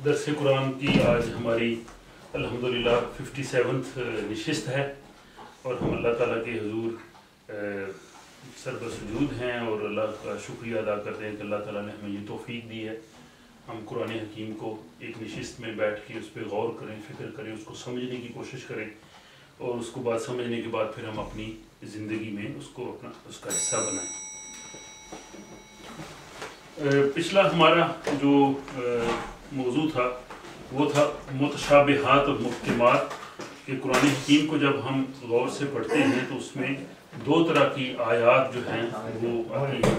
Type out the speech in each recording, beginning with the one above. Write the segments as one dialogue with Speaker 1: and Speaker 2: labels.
Speaker 1: درس قرآن کی آج ہماری الحمدللہ 57 نشست ہے اور ہم اللہ تعالیٰ کے حضور سربسجود ہیں اور اللہ کا شکریہ ادا کرتے ہیں کہ اللہ تعالیٰ نے ہمیں یہ توفیق دی ہے ہم قرآن حکیم کو ایک نشست میں بیٹھ کے اس پہ غور کریں، فکر کریں، اس کو سمجھنے کی کوشش کریں اور اس کو بات سمجھنے کے بعد پھر ہم اپنی زندگی میں اس کا حصہ بنائیں۔ پچھلا ہمارا جو موضوع تھا وہ تھا متشابہات اور محکمات کہ قرآن حکیم کو جب ہم غور سے پڑھتے ہیں تو اس میں دو طرح کی آیات جو ہیں وہ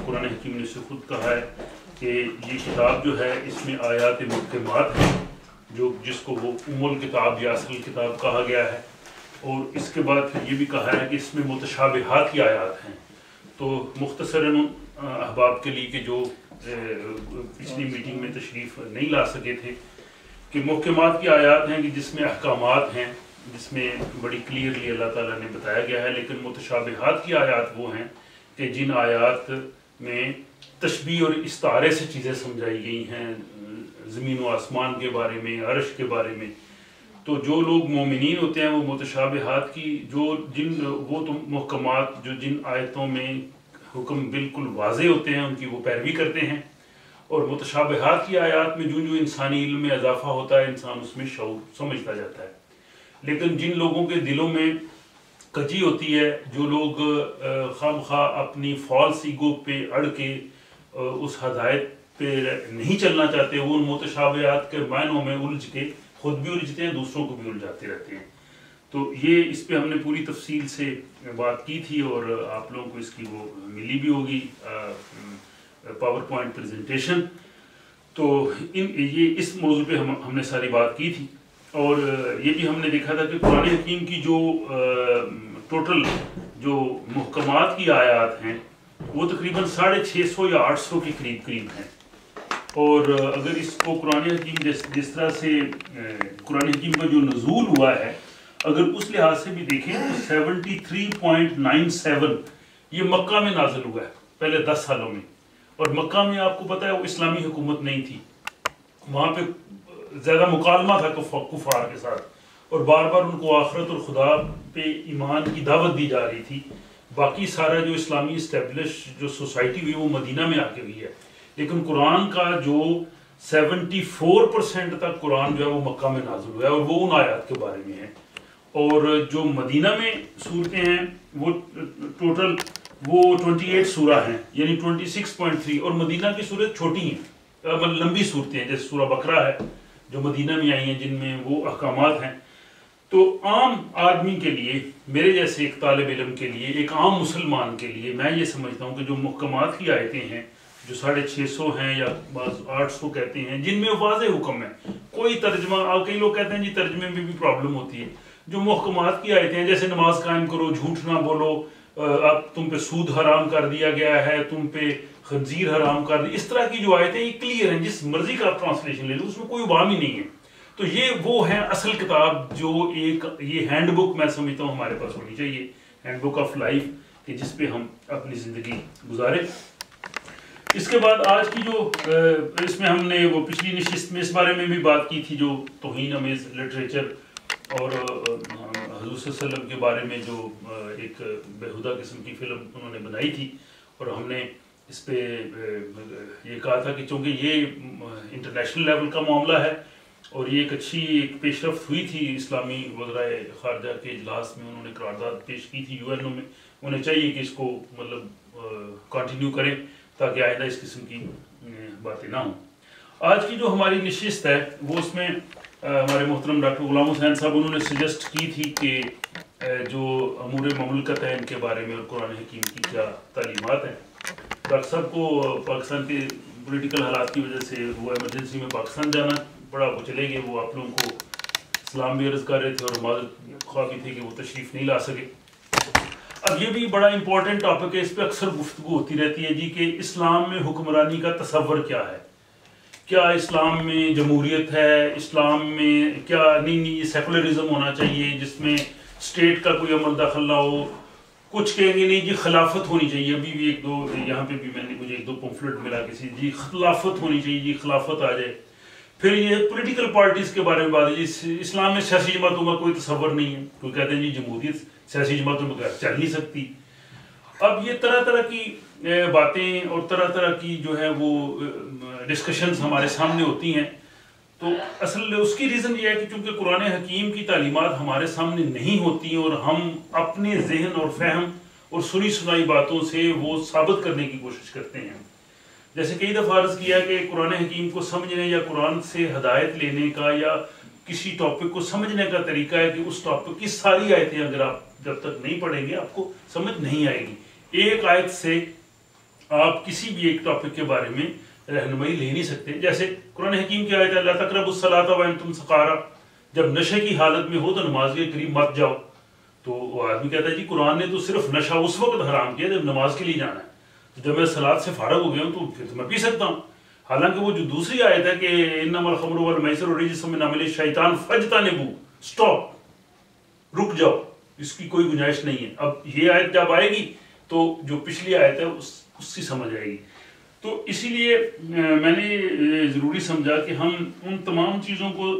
Speaker 1: قرآن حکیم نے سے خود کہا ہے کہ یہ کتاب جو ہے اس میں آیات محکمات ہیں جس کو وہ الکتاب یا اصل کتاب کہا گیا ہے، اور اس کے بعد پھر یہ بھی کہا ہے کہ اس میں متشابہات کی آیات ہیں۔ تو مختصراً احباب کے لیے کہ جو پچھلی میٹنگ میں تشریف نہیں لا سکے تھے کہ محکمات کی آیات ہیں کہ جس میں احکامات ہیں، جس میں بڑی کلیئرلی اللہ تعالیٰ نے بتایا گیا ہے، لیکن متشابہات کی آیات وہ ہیں کہ جن آیات میں تشبیہ اور استعارے سے چیزیں سمجھائی گئی ہیں، زمین و آسمان کے بارے میں، عرش کے بارے میں۔ تو جو لوگ مومنین ہوتے ہیں وہ متشابہات کی وہ محکمات جن آیتوں میں حکم بالکل واضح ہوتے ہیں ان کی وہ پیروی کرتے ہیں، اور متشابہات کی آیات میں جو انسانی علم میں اضافہ ہوتا ہے انسان اس میں شعور سمجھتا جاتا ہے۔ لیکن جن لوگوں کے دلوں میں کجی ہوتی ہے، جو لوگ خواہ اپنی فالس ایگو پہ اڑ کے اس ہدایت پہ نہیں چلنا چاہتے، وہ ان متشابہات کے معنوں میں الجھ کے خود بھی الجھتے ہیں، دوسروں کو بھی الجھاتے رہتے ہیں۔ تو یہ اس پہ ہم نے پوری تفصیل سے بات کی تھی اور آپ لوگوں کو اس کی وہ ملی بھی ہوگی پاور پوائنٹ پریزنٹیشن۔ تو یہ اس موضوع پہ ہم نے ساری بات کی تھی، اور یہ بھی ہم نے دیکھا تھا کہ قرآن حکیم کی جو ٹوٹل جو محکمات کی آیات ہیں وہ تقریباً 650 یا 800 کے قریب ہیں، اور اگر اس کو قرآن حکیم جس طرح سے قرآن حکیم کا جو نزول ہوا ہے اگر اس لحاظ سے بھی دیکھیں تو 73.97 یہ مکہ میں نازل ہوا ہے پہلے 10 سالوں میں، اور مکہ میں آپ کو پتہ ہے وہ اسلامی حکومت نہیں تھی، وہاں پہ زیادہ مکالمہ تھا کفار کے ساتھ، اور بار بار ان کو آخرت اور خدا پہ ایمان کی دعوت دی جا رہی تھی۔ باقی سارا جو اسلامی اسٹیبلش جو سوسائٹی ہوئی وہ مدینہ میں آ کے ہوئی ہے، لیکن قرآن کا جو 74% تک قرآن جو ہے وہ مکہ میں نازل ہوا ہے، اور وہ ان آیات کے بارے میں ہے۔ اور جو مدینہ میں صورتیں ہیں وہ ٹوٹل وہ 28 سورہ ہیں، یعنی 26.3، اور مدینہ کی صورت چھوٹی ہیں، لمبی صورتیں ہیں، جیسے سورہ بقرہ ہے جو مدینہ میں آئی ہیں جن میں وہ احکامات ہیں۔ تو عام آدمی کے لیے، میرے جیسے ایک طالب علم کے لیے، ایک عام مسلمان کے لیے میں یہ سمجھتا ہوں کہ جو محکمات کی آیتیں ہیں جو 650 ہیں یا بعض 800 کہتے ہیں، جن میں واضح حکم ہے، کوئی ترجمہ، کئی لوگ کہتے ہیں جی ترجمے میں بھی پرابلم ہوتی ہے، جو محکمات کی آیتیں ہیں جیسے نماز قائم کرو، جھوٹ نہ بولو، اب تم پہ سود حرام کر دیا گیا ہے، تم پہ خنزیر حرام کر دیا، اس طرح کی جو آیتیں یہ کلیئر ہیں، جس مرضی کا آپ ٹرانسلیشن لے لو اس میں کوئی ابہام ہی نہیں ہے۔ تو یہ وہ ہیں اصل کتاب جو ایک یہ ہینڈ بک میں سمجھتا ہوں ہمارے پاس ہونی چاہیے، ہینڈ بک آف لائف، کہ جس پہ ہم اپنی زندگی گزاریں۔ اس کے بعد آج کی جو اس میں ہم نے وہ پچھلی نشست میں اس بارے میں بھی بات کی تھی جو توہین آمیز لٹریچر اور حضور صلی اللہ علیہ وسلم کے بارے میں جو ایک بےہودہ قسم کی فلم انہوں نے بنائی تھی، اور ہم نے اس پہ یہ کہا تھا کہ چونکہ یہ انٹرنیشنل لیول کا معاملہ ہے اور یہ ایک اچھی ایک پیش رفت ہوئی تھی اسلامی وزرائے خارجہ کے اجلاس میں، انہوں نے قرارداد پیش کی تھی UN میں، انہیں چاہیے کہ اس کو مطلب کنٹینیو کریں تاکہ آئندہ اس قسم کی باتیں نہ ہوں۔ آج کی جو ہماری نشست ہے وہ اس میں ہمارے محترم ڈاکٹر غلام حسین صاحب انہوں نے سجیسٹ کی تھی کہ جو امور مملکت ہے ان کے بارے میں اور قرآن حکیم کی کیا تعلیمات ہیں۔ ڈاکٹر صاحب کو پاکستان کے پولیٹیکل حالات کی وجہ سے وہ ایمرجنسی میں پاکستان جانا پڑا، وہ چلے گئے، وہ آپ لوگوں کو سلام بھی عرض کر رہے تھے اور معذرت خواہ بھی تھے کہ وہ تشریف نہیں لا سکے۔ اب یہ بھی بڑا امپورٹنٹ ٹاپک ہے، اس پہ اکثر گفتگو ہوتی رہتی ہے جی کہ اسلام میں حکمرانی کا تصور کیا ہے، کیا اسلام میں جمہوریت ہے، اسلام میں کیا نہیں سیکولرزم ہونا چاہیے جس میں اسٹیٹ کا کوئی عمل دخل نہ ہو، کچھ کہیں گے نہیں جی خلافت ہونی چاہیے، ابھی بھی ایک دو یہاں پہ بھی مجھے ایک دو پمفلٹ ملا کسی جی خلافت ہونی چاہیے، جی خلافت آ جائے۔ پھر یہ پولیٹیکل پارٹیز کے بارے میں بات ہے، اسلام میں سیاسی جماعتوں کا کوئی تصور نہیں ہے، کوئی کہتے ہیں جی جمہوریت سیاسی جماعتوں میں چل نہیں سکتی. اب یہ طرح طرح کی باتیں اور طرح طرح کی جو ہے وہ ڈسکشنز ہمارے سامنے ہوتی ہیں. تو اصل اس کی ریزن یہ ہے کہ چونکہ قرآن حکیم کی تعلیمات ہمارے سامنے نہیں ہوتی اور ہم اپنے ذہن اور فہم اور سنی سنائی باتوں سے وہ ثابت کرنے کی کوشش کرتے ہیں. جیسے کئی دفعہ عرض کیا کہ قرآن حکیم کو سمجھنے یا قرآن سے ہدایت لینے کا یا کسی ٹاپک کو سمجھنے کا طریقہ ہے کہ اس ٹاپک کی ساری آیتیں اگر آپ جب تک نہیں پڑھیں گے آپ کو سمجھ نہیں آئے گی. ایک آیت سے آپ کسی بھی ایک ٹاپک کے بارے میں رہنمائی لے نہیں سکتے. جیسے قرآن حکیم کی آیت ہے لا تقربوا الصلاۃ وانتم سکارى، جب نشے کی حالت میں ہو تو نماز کے قریب مت جاؤ. تو وہ آدمی کہتا ہے جی قرآن نے تو صرف نشہ اس وقت حرام کیا جب نماز کے لیے جانا ہے، جب میں صلاۃ سے فارغ ہو گیا ہوں تو پھر تو میں پی سکتا ہوں. حالانکہ وہ جو دوسری آیت ہے کہ انما الخمر والمیسر رجس من عمل الشیطان فاجتنبوہ، سٹاپ، رک جاؤ، اس کی کوئی گنجائش نہیں ہے. اب یہ آیت جب آئے گی تو جو پچھلی آیت ہے اس کی سمجھ آئے گی. تو اسی لیے میں نے ضروری سمجھا کہ ہم ان تمام چیزوں کو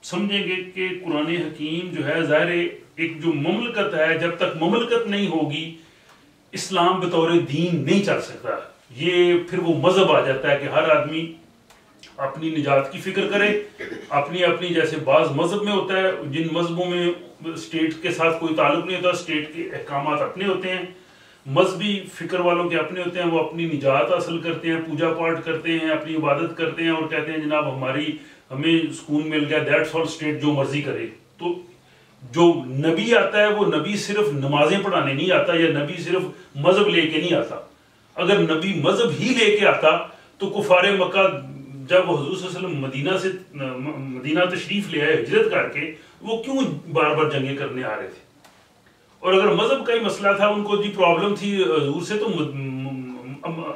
Speaker 1: سمجھیں گے کہ قرآن حکیم جو ہے ظاہر ایک جو مملکت ہے، جب تک مملکت نہیں ہوگی اسلام بطور دین نہیں چل سکتا. یہ پھر وہ مذہب آ جاتا ہے کہ ہر آدمی اپنی نجات کی فکر کرے، اپنی اپنی جیسے بعض مذہب میں ہوتا ہے، جن مذہبوں میں اسٹیٹ کے ساتھ کوئی تعلق نہیں ہوتا، اسٹیٹ کے احکامات اپنے ہوتے ہیں، مذہبی فکر والوں کے اپنے ہوتے ہیں، وہ اپنی نجات حاصل کرتے ہیں، پوجا پاٹ کرتے ہیں، اپنی عبادت کرتے ہیں اور کہتے ہیں جناب ہمیں سکون مل گیا، دیٹس آل، اسٹیٹ جو مرضی کرے. تو جو نبی آتا ہے وہ نبی صرف نمازیں پڑھانے نہیں آتا یا نبی صرف مذہب لے کے نہیں آتا. اگر نبی مذہب ہی لے کے آتا تو کفار مکہ جب حضور صلی اللہ علیہ وسلم مدینہ تشریف لے آئے ہجرت کر کے، وہ کیوں بار بار جنگیں کرنے آ رہے تھے؟ اور اگر مذہب کا ہی مسئلہ تھا، ان کو جی پرابلم تھی حضور سے، تو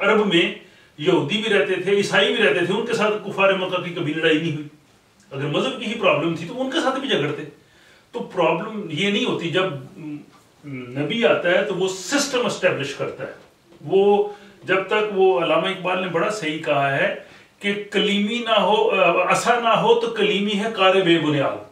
Speaker 1: عرب میں یہودی بھی رہتے تھے، عیسائی بھی رہتے تھے، ان کے ساتھ کفار مکہ کی کبھی لڑائی نہیں ہوئی. اگر مذہب کی ہی پرابلم تھی تو ان کے ساتھ بھی جھگڑتے. تو پرابلم یہ نہیں ہوتی. جب نبی آتا ہے تو وہ سسٹم اسٹیبلش کرتا ہے. وہ جب تک، وہ علامہ اقبال نے بڑا صحیح کہا ہے کہ کلیمی نہ ہو، عصا نہ ہو تو کلیمی ہے کار بے بنیاد.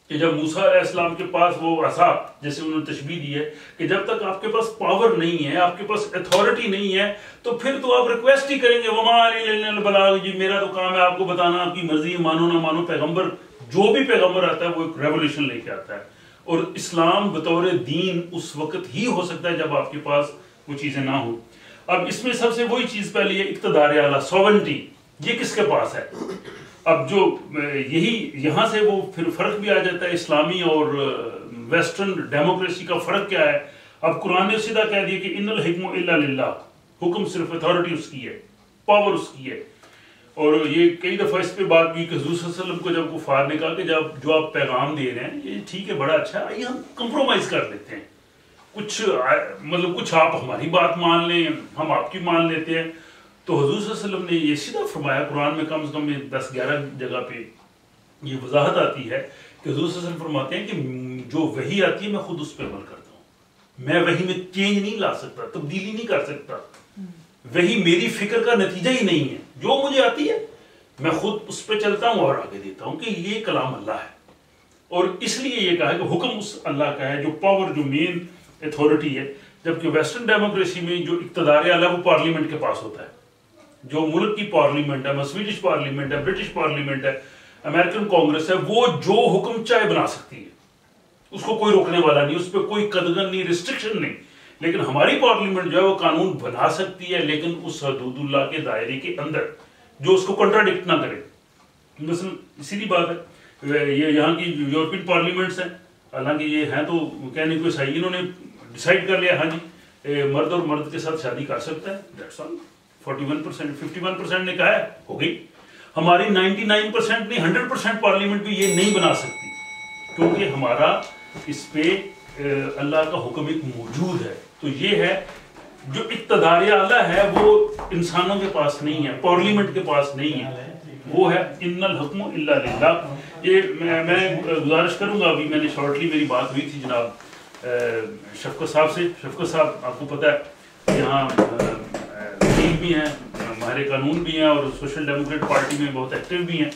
Speaker 1: کہ جب موسیٰ علیہ السلام کے پاس وہ عصا، جیسے انہوں نے تشبیہ دی ہے کہ جب تک آپ کے پاس پاور نہیں ہے، آپ کے پاس اتھارٹی نہیں ہے، تو پھر تو آپ ریکویسٹ ہی کریں گے وما علینا الا البلاغ، جی میرا تو کام ہے آپ کو بتانا، آپ کی مرضی، مانو نہ مانو. پیغمبر جو بھی پیغمبر آتا ہے وہ ایک ریولیوشن لے کے آتا ہے. اور اسلام بطور دین اس وقت ہی ہو سکتا ہے جب آپ کے پاس وہ چیزیں نہ ہوں. اب اس میں سب سے وہی چیز پہلی ہے اقتدار اعلیٰ، سوورنٹی. یہ کس کے پاس ہے؟ اب جو یہاں سے وہ پھر فرق بھی آ جاتا ہے اسلامی اور ویسٹرن ڈیموکریسی کا فرق کیا ہے. اب قرآن نے سیدھا کہہ دیا کہ ان الحکم الا للہ، حکم صرف اتھارٹی اس کی ہے، پاور اس کی ہے. اور یہ کئی دفعہ اس پہ بات کی کہ حضور صلی اللہ علیہ وسلم کو جب کفار نے کہا کہ جب جو آپ پیغام دے رہے ہیں یہ ٹھیک ہے، بڑا اچھا ہے، آئیے ہم کمپرومائز کر لیتے ہیں، کچھ آپ ہماری بات مان لیں، ہم آپ کی مان لیتے ہیں. تو حضور صلی اللہ علیہ وسلم نے یہ سیدھا فرمایا، قرآن میں کم سے کم 10-11 جگہ پہ یہ وضاحت آتی ہے کہ حضور صلی اللہ علیہ وسلم فرماتے ہیں کہ جو وحی آتی ہے میں خود اس پہ عمل کرتا ہوں. میں وحی میں چینج نہیں لا سکتا، تبدیلی نہیں کر سکتا. وحی میری فکر کا نتیجہ ہی نہیں ہے، جو مجھے آتی ہے میں خود اس پہ چلتا ہوں اور آگے دیتا ہوں کہ یہ کلام اللہ ہے. اور اس لیے یہ کہا کہ حکم اس اللہ کا ہے، جو پاور، جو مین اتھارٹی ہے. جبکہ ویسٹرن ڈیموکریسی میں جو اقتدار اعلیٰ وہ پارلیمنٹ کے پاس ہوتا ہے. جو ملک کی پارلیمنٹ ہے، سویڈش پارلیمنٹ ہے، برٹش پارلیمنٹ ہے، امریکن کانگریس ہے، وہ جو حکم چاہے بنا سکتی ہے، اس کو کوئی روکنے والا نہیں، اس پہ کوئی قدغن نہیں، ریسٹرکشن نہیں. لیکن ہماری پارلیمنٹ جو ہے وہ قانون بنا سکتی ہے لیکن اس حدود اللہ کے دائرے کے اندر جو اس کو کنٹراڈکٹ نہ کرے. مثلا اسی لیے بات ہے یہ یہاں کی یورپین پارلیمنٹس ہیں، حالانکہ یہ ہیں تو کہنے کو صحیح، انہوں نے ڈیسائیڈ کر لیا ہاں جی مرد اور مرد کے ساتھ شادی کر سکتا ہے، دیٹس آل. 51% نے کہا ہے، ہو گئی. ہماری 99% نہیں 100% پارلیمنٹ بھی یہ نہیں بنا سکتی کیونکہ ہمارا اس پہ اللہ کا حکم ایک موجود ہے. تو یہ ہے جو اقتدار اعلیٰ ہے وہ انسانوں کے پاس نہیں ہے، پارلیمنٹ کے پاس نہیں ہے، وہ ہے ان الحکم الا للہ. یہ میں گزارش کروں گا، ابھی میں نے شارٹلی میری بات ہوئی تھی جناب شفقت صاحب سے. شفقت صاحب آپ کو پتہ ہے یہاں وکیل بھی ہیں، ماہر ماہر قانون بھی ہیں اور سوشل ڈیموکریٹ پارٹی میں بہت ایکٹیو بھی ہیں.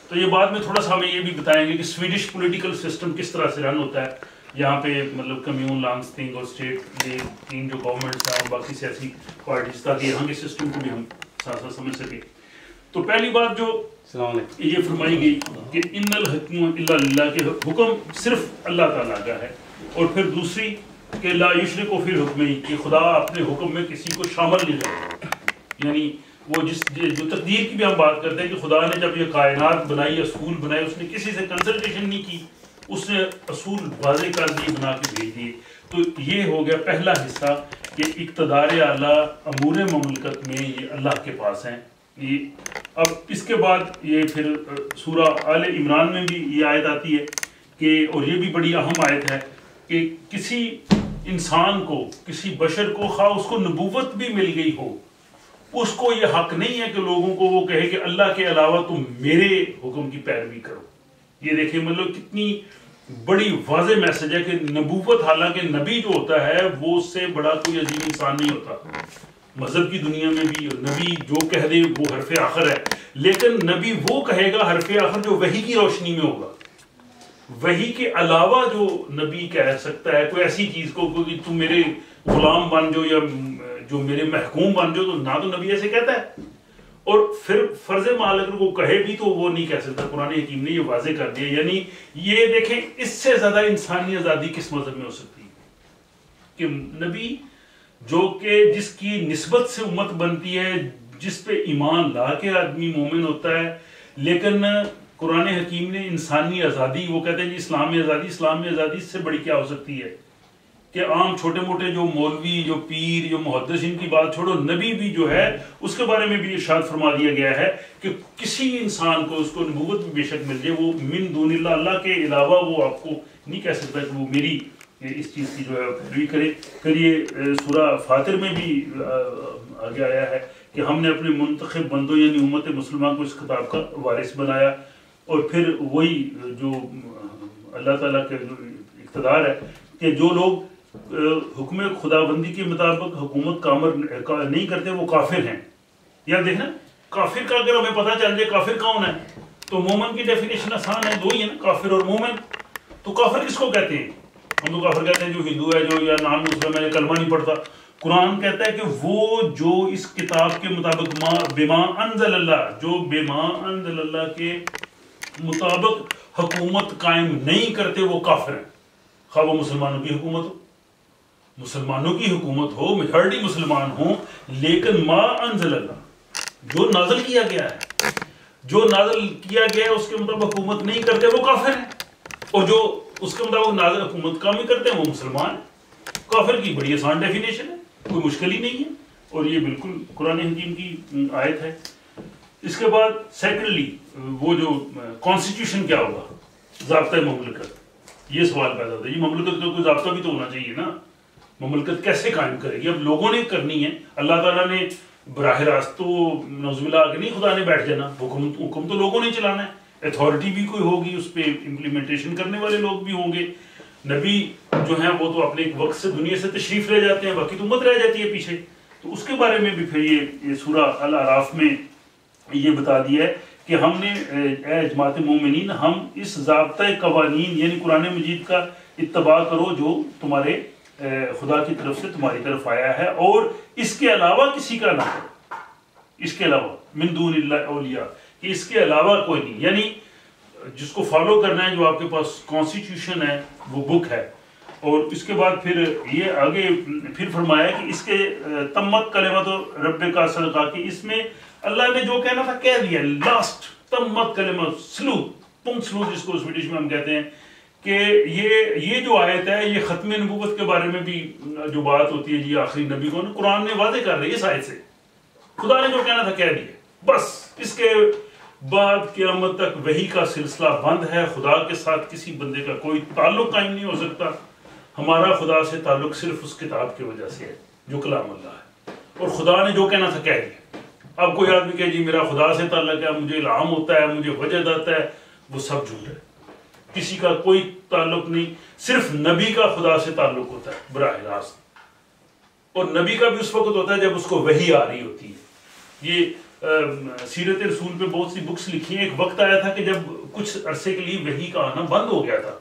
Speaker 1: تو یہ بعد میں تھوڑا سا ہمیں یہ بھی بتائیں گے کہ سویڈش پولیٹیکل سسٹم کس طرح سے رن ہوتا ہے یہاں پہ, مطلب کمیون, لانسٹنگ اور اسٹیٹ, یہ تین جو گورنمنٹس ہیں اور باقی سیاسی پارٹیز, تاکہ یہاں کے سسٹم کو بھی ہم ساتھ ساتھ سمجھ سکیں. تو پہلی بات جو یہ فرمائی گئی کہ ان الحکم الا للہ, کے حکم صرف اللہ تعالیٰ کا ہے, اور پھر دوسری کہ لا یشرک فی الحکم, کہ خدا اپنے حکم میں کسی کو شامل نہیں کرتا. یعنی وہ جو تقدیر کی بھی ہم بات کرتے ہیں کہ خدا نے جب یہ کائنات بنائی, اصول بنائے, اس نے کسی سے کنسلٹیشن نہیں کی, اس نے اصول واضح کر دیے, بنا کے بھیج دیے. تو یہ ہو گیا پہلا حصہ کہ اقتدار اعلیٰ امور مملکت میں یہ اللہ کے پاس ہیں. اب اس کے بعد یہ پھر سورہ آل عمران میں بھی یہ آیت آتی ہے کہ, اور یہ بھی بڑی اہم آیت ہے کہ کسی انسان کو, کسی بشر کو, خواہ اس کو نبوت بھی مل گئی ہو, اس کو یہ حق نہیں ہے کہ لوگوں کو وہ کہے کہ اللہ کے علاوہ تم میرے حکم کی پیروی کرو. یہ دیکھیں مطلب کتنی بڑی واضح میسج ہے کہ نبوت, حالانکہ نبی جو ہوتا ہے وہ اس سے بڑا کوئی عظیم انسان نہیں ہوتا. مذہب کی دنیا میں بھی نبی جو کہہ دے وہ حرف آخر ہے, لیکن نبی وہ کہے گا حرف آخر جو وحی کی روشنی میں ہوگا. وحی کے علاوہ جو نبی کہہ سکتا ہے کوئی ایسی چیز کو کہ تم میرے غلام بن جاؤ یا جو میرے محکوم بن جاؤ, تو نہ تو نبی ایسے کہتا ہے, اور پھر فرض محال اگر وہ کہے بھی تو وہ نہیں کہہ سکتا. قرآن حکیم نے یہ واضح کر دیا. یعنی یہ دیکھیں اس سے زیادہ انسانی آزادی کس مذہب میں ہو سکتی ہے کہ نبی جو کہ جس کی نسبت سے امت بنتی ہے, جس پہ ایمان لا کے آدمی مومن ہوتا ہے, لیکن قرآن حکیم نے انسانی آزادی, وہ کہتے ہیں جی اسلامی آزادی, اسلامی آزادی اس سے بڑی کیا ہو سکتی ہے کہ عام چھوٹے موٹے جو مولوی, جو پیر, جو محدث, ان کی بات چھوڑو, نبی بھی جو ہے اس کے بارے میں بھی ارشاد فرما دیا گیا ہے کہ کسی انسان کو, اس کو نبوت بھی بے شک مل جائے, وہ من دون اللہ, اللہ کے علاوہ وہ آپ کو نہیں کہہ سکتا کہ وہ میری اس چیز کی جو ہے پیروی کرے. پھر یہ سورہ فاطر میں بھی آگے آیا ہے کہ ہم نے اپنے منتخب بندوں یعنی امت مسلمان کو اس خطاب کا وارث بنایا. اور پھر وہی جو اللہ تعالیٰ کے جو اقتدار ہے کہ جو لوگ حکم خدا بندی کے مطابق حکومت کا عمل نہیں کرتے وہ کافر ہیں. یا دیکھنا کافر کا اگر ہمیں پتہ چل جائے کافر کون ہے تو مومن کی ڈیفینیشن آسان ہے, دو ہی ہے نا, کافر اور مومن. تو کافر کس کو کہتے ہیں؟ ہم تو کافر کہتے ہیں جو ہندو ہے, جو یا نان مسلم ہے, کلمہ نہیں پڑھتا. قرآن کہتا ہے کہ وہ جو اس کتاب کے مطابق بما انزل اللہ, جو بما انزل اللہ کے مطابق حکومت قائم نہیں کرتے وہ کافر ہیں. خواہ وہ مسلمانوں کی حکومت ہو, مسلمانوں کی حکومت ہو, میجارٹی مسلمان ہوں, لیکن ما انزل اللہ, جو نازل کیا گیا ہے, جو نازل کیا گیا ہے اس کے مطابق حکومت نہیں کرتے وہ کافر ہیں, اور جو اس کے مطابق نازل حکومت کام ہی کرتے ہیں وہ مسلمان ہیں. کافر کی بڑی آسان ڈیفینیشن ہے, کوئی مشکل ہی نہیں ہے, اور یہ بالکل قرآن حکیم کی آیت ہے. اس کے بعد سیکنڈلی وہ جو کانسٹیٹیوشن کیا ہوگا, ضابطۂ مملکت, یہ سوال پیدا ہوتا ہے. یہ مملکت کا کوئی ضابطہ بھی تو ہونا چاہیے نا, مملکت کیسے قائم کرے گی؟ اب لوگوں نے کرنی ہے, اللہ تعالیٰ نے براہ راست تو نعوذ باللہ آگے نہیں خدا نے بیٹھ جانا, حکم تو لوگوں نے چلانا ہے, اتھارٹی بھی کوئی ہوگی, اس پہ امپلیمنٹیشن کرنے والے لوگ بھی ہوں گے. نبی جو ہیں وہ تو اپنے ایک وقت سے دنیا سے تشریف لے جاتے ہیں, باقی تو امت رہ جاتی ہے پیچھے. تو اس کے بارے میں بھی پھر یہ سورہ الاعراف میں یہ بتا دیا ہے کہ ہم نے اے جماعت مومنین, ہم اس ضابطۂ قوانین یعنی قرآن مجید کا اتباع کرو جو تمہارے خدا کی طرف سے تمہاری طرف آیا ہے, اور اس کے علاوہ کسی کا نہ کرو, اس کے علاوہ من دون اللہ اولیاء, کہ اس کے علاوہ کوئی نہیں. یعنی جس کو فالو کرنا ہے, جو آپ کے پاس کانسٹیٹیوشن ہے وہ بک ہے. اور اس کے بعد پھر یہ آگے پھر فرمایا کہ اس کے تمت کلمت رب کا صدقہ, کہ اس میں اللہ نے جو کہنا تھا کہہ دیا, لاسٹ تمت کلمت سلوت, پنکت سلوت جس کو سویڈش میں ہم کہتے ہیں, کہ یہ جو آیت ہے یہ ختم نبوت کے بارے میں بھی جو بات ہوتی ہے, جی آخری نبی کو قرآن نے واضح کر رہی ہے اس آیت سے, خدا نے جو کہنا تھا کہہ دیا, بس اس کے بعد قیامت تک وحی کا سلسلہ بند ہے. خدا کے ساتھ کسی بندے کا کوئی تعلق قائم نہیں ہو سکتا. ہمارا خدا سے تعلق صرف اس کتاب کی وجہ سے ہے جو کلام اللہ ہے, اور خدا نے جو کہنا تھا کہہ دیا. اب کوئی آدمی کہے جی میرا خدا سے تعلق ہے, مجھے الہام ہوتا ہے, مجھے وجد آتا ہے, وہ سب جھوٹ ہے. کسی کا کوئی تعلق نہیں, صرف نبی کا خدا سے تعلق ہوتا ہے براہ راست, اور نبی کا بھی اس وقت ہوتا ہے جب اس کو وحی آ رہی ہوتی ہے. یہ سیرت رسول پہ بہت سی بکس لکھی ہیں. ایک وقت آیا تھا کہ جب کچھ عرصے کے لیے وحی کا آنا بند ہو گیا تھا,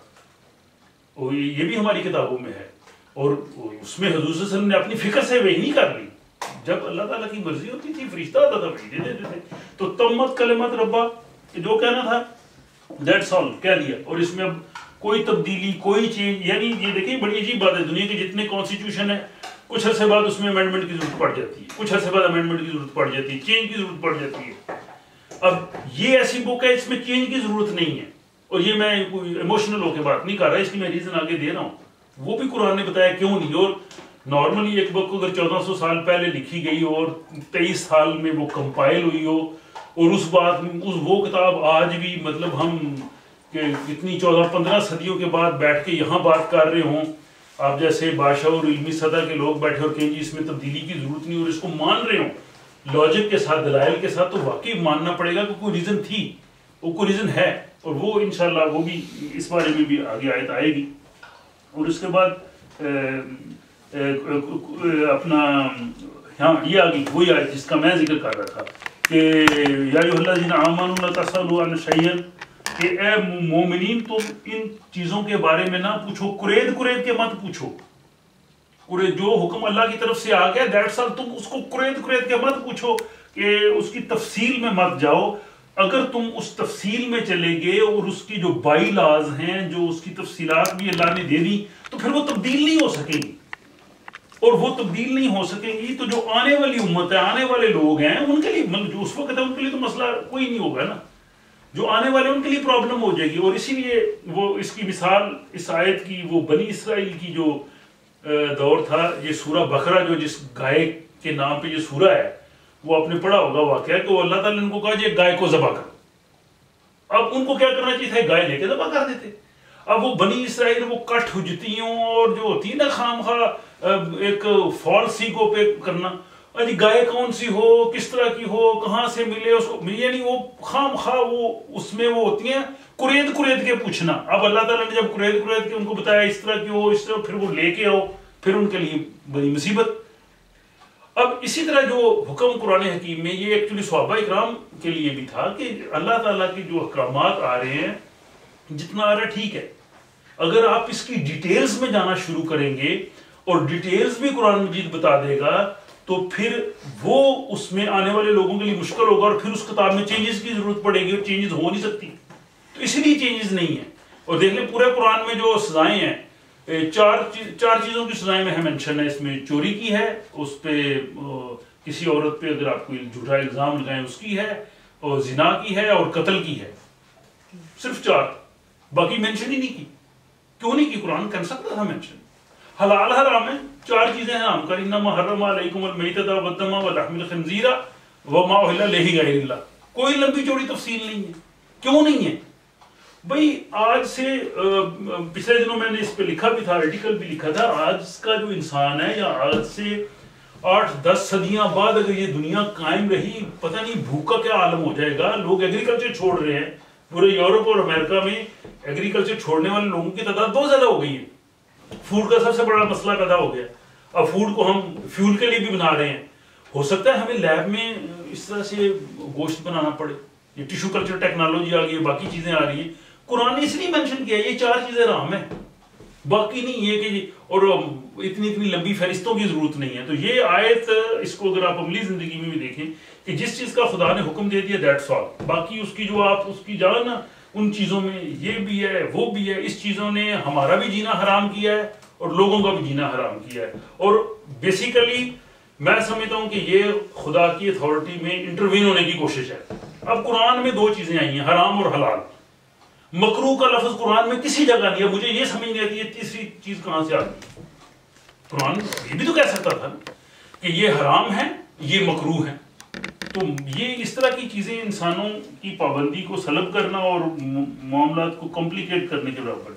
Speaker 1: اور یہ بھی ہماری کتابوں میں ہے, اور اس میں حضور صلی اللہ علیہ وسلم نے اپنی فکر سے وحی نہیں کر لی. جب اللہ تعالیٰ کی مرضی ہوتی تھی فرشتہ آتا تھا وحی دے دیتے تھے. تو تمت کلمت ربا جو کہنا تھا دیٹس آل کہہ دیا, اور اس میں اب کوئی تبدیلی کوئی چینج, یعنی یہ دیکھیں بڑی عجیب بات ہے, دنیا کے جتنے کانسٹیٹیوشن ہیں کچھ عرصے بعد اس میں امینڈمنٹ کی ضرورت پڑ جاتی ہے, کچھ عرصے بعد امینڈمنٹ کی ضرورت پڑ جاتی ہے, چینج کی ضرورت پڑ جاتی ہے. اب یہ ایسی بک ہے اس میں چینج کی ضرورت نہیں ہے, اور یہ میں کوئی ایموشنل ہو کے بات نہیں کر رہا, اس کی میں ریزن آگے دے رہا ہوں. وہ بھی قرآن نے بتایا کیوں نہیں. اور نارملی ایک بک اگر 1400 سال پہلے لکھی گئی اور 23 سال میں وہ کمپائل ہوئی ہو, اور اس بات وہ کتاب آج بھی مطلب ہم کہ اتنی 14-15 صدیوں کے بعد بیٹھ کے یہاں بات کر رہے ہوں, آپ جیسے بادشاہ اور علمی سطح کے لوگ بیٹھے اور کہیں جی اس میں تبدیلی کی ضرورت نہیں, اور اس کو مان رہے ہوں لاجک کے ساتھ دلائل کے ساتھ, تو واقعی ماننا پڑے گا کہ کوئی ریزن تھی, وہ کوئی ریزن ہے, اور وہ انشاءاللہ وہ بھی اس بارے میں بھی آگے آیت آئے گی. اور اس کے بعد اپنا ہاں یہ آگی وہی آیت جس کا میں ذکر کر رہا تھا کہ یا ایھا الذین آمنوا لا تسألوا عن شیء, کہ اے مومنین تم ان چیزوں کے بارے میں نہ پوچھو, کرید کے مت پوچھو. جو حکم اللہ کی طرف سے آ گیا دیٹس آل, تم اس کو کرید کے مت پوچھو, کہ اس کی تفصیل میں مت جاؤ. اگر تم اس تفصیل میں چلے گئے اور اس کی جو بائی لاز ہیں, جو اس کی تفصیلات بھی اللہ نے دے دی, تو پھر وہ تبدیل نہیں ہو سکیں گی. اور وہ تبدیل نہیں ہو سکیں گی تو جو آنے والی امت ہے, آنے والے لوگ ہیں, ان کے لیے جو اس وقت ہے ان کے لیے تو مسئلہ کوئی نہیں ہوگا نا, جو آنے والے ان کے لیے پرابلم ہو جائے گی. اور اسی لیے وہ اس کی مثال اس آیت کی وہ بنی اسرائیل کی جو دور تھا, یہ سورہ بقرہ جو جس گائے کے نام پہ یہ سورہ ہے, وہ آپ نے پڑھا ہوگا واقعہ کہ اللہ تعالیٰ نے ان کو کہا جی گائے کو ذبح کر. اب ان کو کیا کرنا چاہیے تھا, گائے لے کے ذبح کر دیتے. اب وہ بنی اسرائیل وہ کٹ حجتیوں اور جو ہوتی ہے نا خام خواہ ایک فالس ایگو پہ کرنا, جی گائے کون سی ہو, کس طرح کی ہو, کہاں سے ملے اس کو, یعنی وہ خام خواہ وہ اس میں وہ ہوتی ہیں کرید کے پوچھنا. اب اللہ تعالیٰ نے جب کرید کے ان کو بتایا اس طرح کی ہو, اس طرح, پھر وہ لے کے آؤ, پھر ان کے لیے بڑی مصیبت. اب اسی طرح جو حکم قرآن حکیم میں یہ ایکچولی صحابہ اکرام کے لیے بھی تھا کہ اللہ تعالیٰ کے جو احکامات آ رہے ہیں جتنا آ رہا ہے ٹھیک ہے, اگر آپ اس کی ڈیٹیلز میں جانا شروع کریں گے اور ڈیٹیلز بھی قرآن مجید بتا دے گا, تو پھر وہ اس میں آنے والے لوگوں کے لیے مشکل ہوگا, اور پھر اس کتاب میں چینجز کی ضرورت پڑے گی, اور چینجز ہو نہیں سکتی. تو اسی لیے چینجز نہیں ہیں. اور دیکھ لیں پورے قرآن میں جو سزائیں ہیں, چار چیزوں کی سزائیں میں مینشن ہے. اس میں چوری کی ہے, اس پہ کسی عورت پہ اگر آپ کوئی جھوٹا الزام لگائیں اس کی ہے, اور زنا کی ہے, اور قتل کی ہے. صرف 4, باقی مینشن ہی نہیں کی. کیوں نہیں کی؟ قرآن کر سکتا تھا مینشن. حلال حرام ہے, 4 چیزیں حرام کر, انما حرم علیکم المیتۃ والدم ولحم الخنزیر وما اہل لغیر اللہ. کوئی لمبی چوڑی تفصیل نہیں ہے. کیوں نہیں ہے بھائی؟ آج سے پچھلے دنوں میں نے اس پہ لکھا بھی تھا, آرٹیکل بھی لکھا تھا, آج کا جو انسان ہے, یا آج سے 8-10 صدیاں بعد اگر یہ دنیا قائم رہی, پتہ نہیں بھوک کا کیا عالم ہو جائے گا. لوگ ایگریکلچر چھوڑ رہے ہیں. پورے یورپ اور امریکہ میں ایگریکلچر چھوڑنے والے لوگوں کی تعداد بہت زیادہ ہو گئی ہے. فوڈ کا سب سے بڑا مسئلہ پیدا ہو گیا. اب فوڈ کو ہم فیول کے لیے بھی بنا رہے ہیں. ہو سکتا ہے ہمیں لیب میں اس طرح سے گوشت بنانا پڑے. یہ ٹیشو کلچر ٹیکنالوجی آ گئی ہے, باقی چیزیں آ رہی ہیں. قرآن نے اس لیے مینشن کیا یہ 4 چیزیں حرام ہیں, باقی نہیں ہے کہ اور اتنی لمبی فہرستوں کی ضرورت نہیں ہے. تو یہ آیت اس کو اگر آپ عملی زندگی میں بھی دیکھیں کہ جس چیز کا خدا نے حکم دے دیا دیٹس آل, باقی اس کی جو آپ اس کی جان نا ان چیزوں میں یہ بھی ہے وہ بھی ہے. اس چیزوں نے ہمارا بھی جینا حرام کیا ہے اور لوگوں کا بھی جینا حرام کیا ہے. اور بیسیکلی میں سمجھتا ہوں کہ یہ خدا کی اتھارٹی میں انٹروین ہونے کی کوشش ہے. اب قرآن میں 2 چیزیں آئی ہیں, حرام اور حلال. مکروہ کا لفظ قرآن میں کسی جگہ نہیں ہے. مجھے یہ سمجھ نہیں آتی یہ تیسری چیز کہاں سے آتی. قرآن یہ بھی تو کہہ سکتا تھا کہ یہ حرام ہے, یہ مکروہ ہے. تو یہ اس طرح کی چیزیں انسانوں کی پابندی کو سلب کرنا اور معاملات کو کمپلیکیٹ کرنے کے برابر.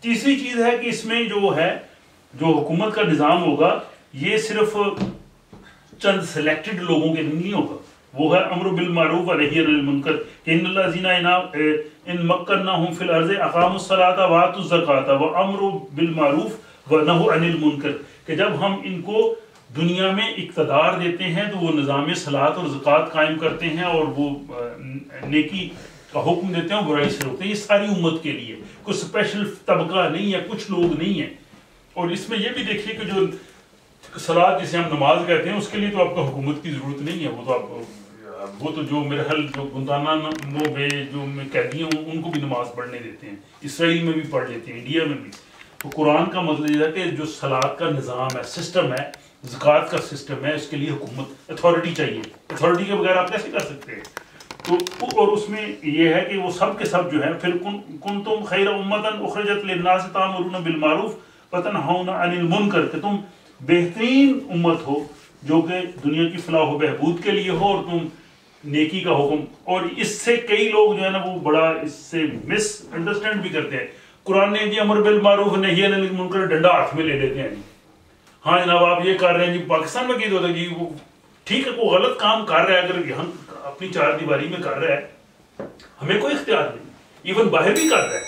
Speaker 1: تیسری چیز ہے کہ اس میں جو ہے جو حکومت کا نظام ہوگا یہ صرف چند سلیکٹڈ لوگوں کے نہیں ہوگا. وہ ہے امر بالمعروف ونہی عن المنکر کہ ان الذین ان مکناہم فی الارض اقاموا الصلاۃ وآتوا الزکاۃ وامروا بالمعروف ونہوا عن المنکر, کہ جب ہم ان کو دنیا میں اقتدار دیتے ہیں تو وہ نظام صلاۃ اور زکوٰۃ قائم کرتے ہیں اور وہ نیکی کا حکم دیتے ہیں اور برائی سے روکتے ہیں. یہ ساری امت کے لیے کوئی اسپیشل طبقہ نہیں ہے, کچھ لوگ نہیں ہیں. اور اس میں یہ بھی دیکھیے کہ جو صلاۃ جسے ہم نماز کہتے ہیں اس کے لیے تو آپ کو حکومت کی ضرورت نہیں ہے. وہ تو جو میرے حل جو گنتانامو میں جو قیدی ہوں ان کو بھی نماز پڑھنے دیتے ہیں, اسرائیل میں بھی پڑھ لیتے ہیں, انڈیا میں بھی. تو قرآن کا مطلب یہ ہے کہ جو صلاۃ کا نظام ہے, سسٹم ہے, زکوٰۃ کا سسٹم ہے, اس کے لیے حکومت اتھارٹی چاہیے. اتھارٹی کے بغیر آپ کیسے کر سکتے ہیں؟ تو اور اس میں یہ ہے کہ وہ سب کے سب جو ہیں پھر کنتم خیر امۃ اخرجت للناس تأمرون بالمعروف وتنہون عن المنکر, کہ تم بہترین امت ہو جو کہ دنیا کی فلاح و بہبود کے لیے ہو اور تم نیکی کا حکم. اور اس سے کئی لوگ جو ہے نا وہ بڑا اس سے مس انڈرسٹینڈ بھی کرتے ہیں. قرآن نے جی امر بالمعروف نہی عن المنکر ڈنڈا ہاتھ میں لے لیتے ہیں جی, ہاں جناب آپ یہ کر رہے ہیں جی. پاکستان میں کہتے ہوتا جی وہ ٹھیک ہے کوئی غلط کام کر رہا ہے, اگر ہم اپنی چار دیواری میں کر رہا ہے ہمیں کوئی اختیار نہیں, ایون باہر بھی کر رہا ہے,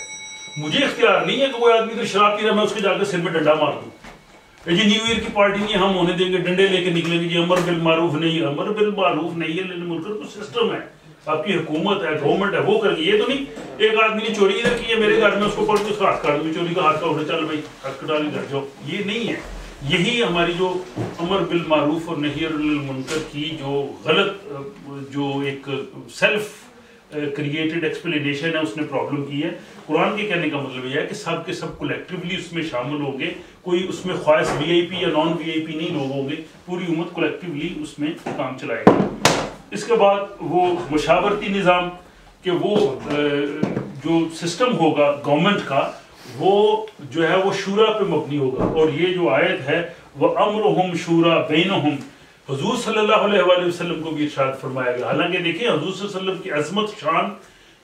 Speaker 1: مجھے اختیار نہیں ہے کہ کوئی آدمی تو شراب پی رہا ہے میں اس کے جا کے سر میں ڈنڈا مار دوں. جی نیو ایئر کی پارٹی نہیں ہم ہونے دیں گے, ڈنڈے لے کے نکلیں گے جی امر بالمعروف نہیں, امر بالمعروف نہیں ہے منکر تو سسٹم ہے, آپ کی حکومت ہے, گورنمنٹ ہے, وہ کر کے. یہ تو نہیں ایک آدمی نے چوری ادھر کی ہے میرے گھر میں, اس کو پڑھ کے اس کا ہاتھ کاٹ دوں, چوری کا ہاتھ کا اٹھے چل بھائی ہاتھ کٹا لے گھر جاؤ. یہ نہیں ہے. یہی ہماری جو امر بالمعروف اور نہی عن المنکر کی جو غلط جو ایک سیلف کریٹڈ ایکسپلینیشن ہے اس نے پرابلم کی ہے. قرآن کے کہنے کا مطلب یہ ہے کہ سب کے سب کولیکٹیولی اس میں شامل ہوں گے, کوئی اس میں خواص وی آئی پی یا نان وی آئی پی نہیں لوگ ہوں گے, پوری امت کولیکٹیولی اس میں کام چلائے گا. اس کے بعد وہ مشاورتی نظام کہ وہ جو سسٹم ہوگا گورنمنٹ کا وہ جو ہے وہ شورا پہ مبنی ہوگا. اور یہ جو آیت ہے وَأَمْرُهُمْ شُورَى بَيْنَهُمْ, حضور صلی اللہ علیہ وآلہ وسلم کو بھی ارشاد فرمایا گیا. حالانکہ دیکھیں حضور صلی اللہ علیہ وسلم کی عظمت شان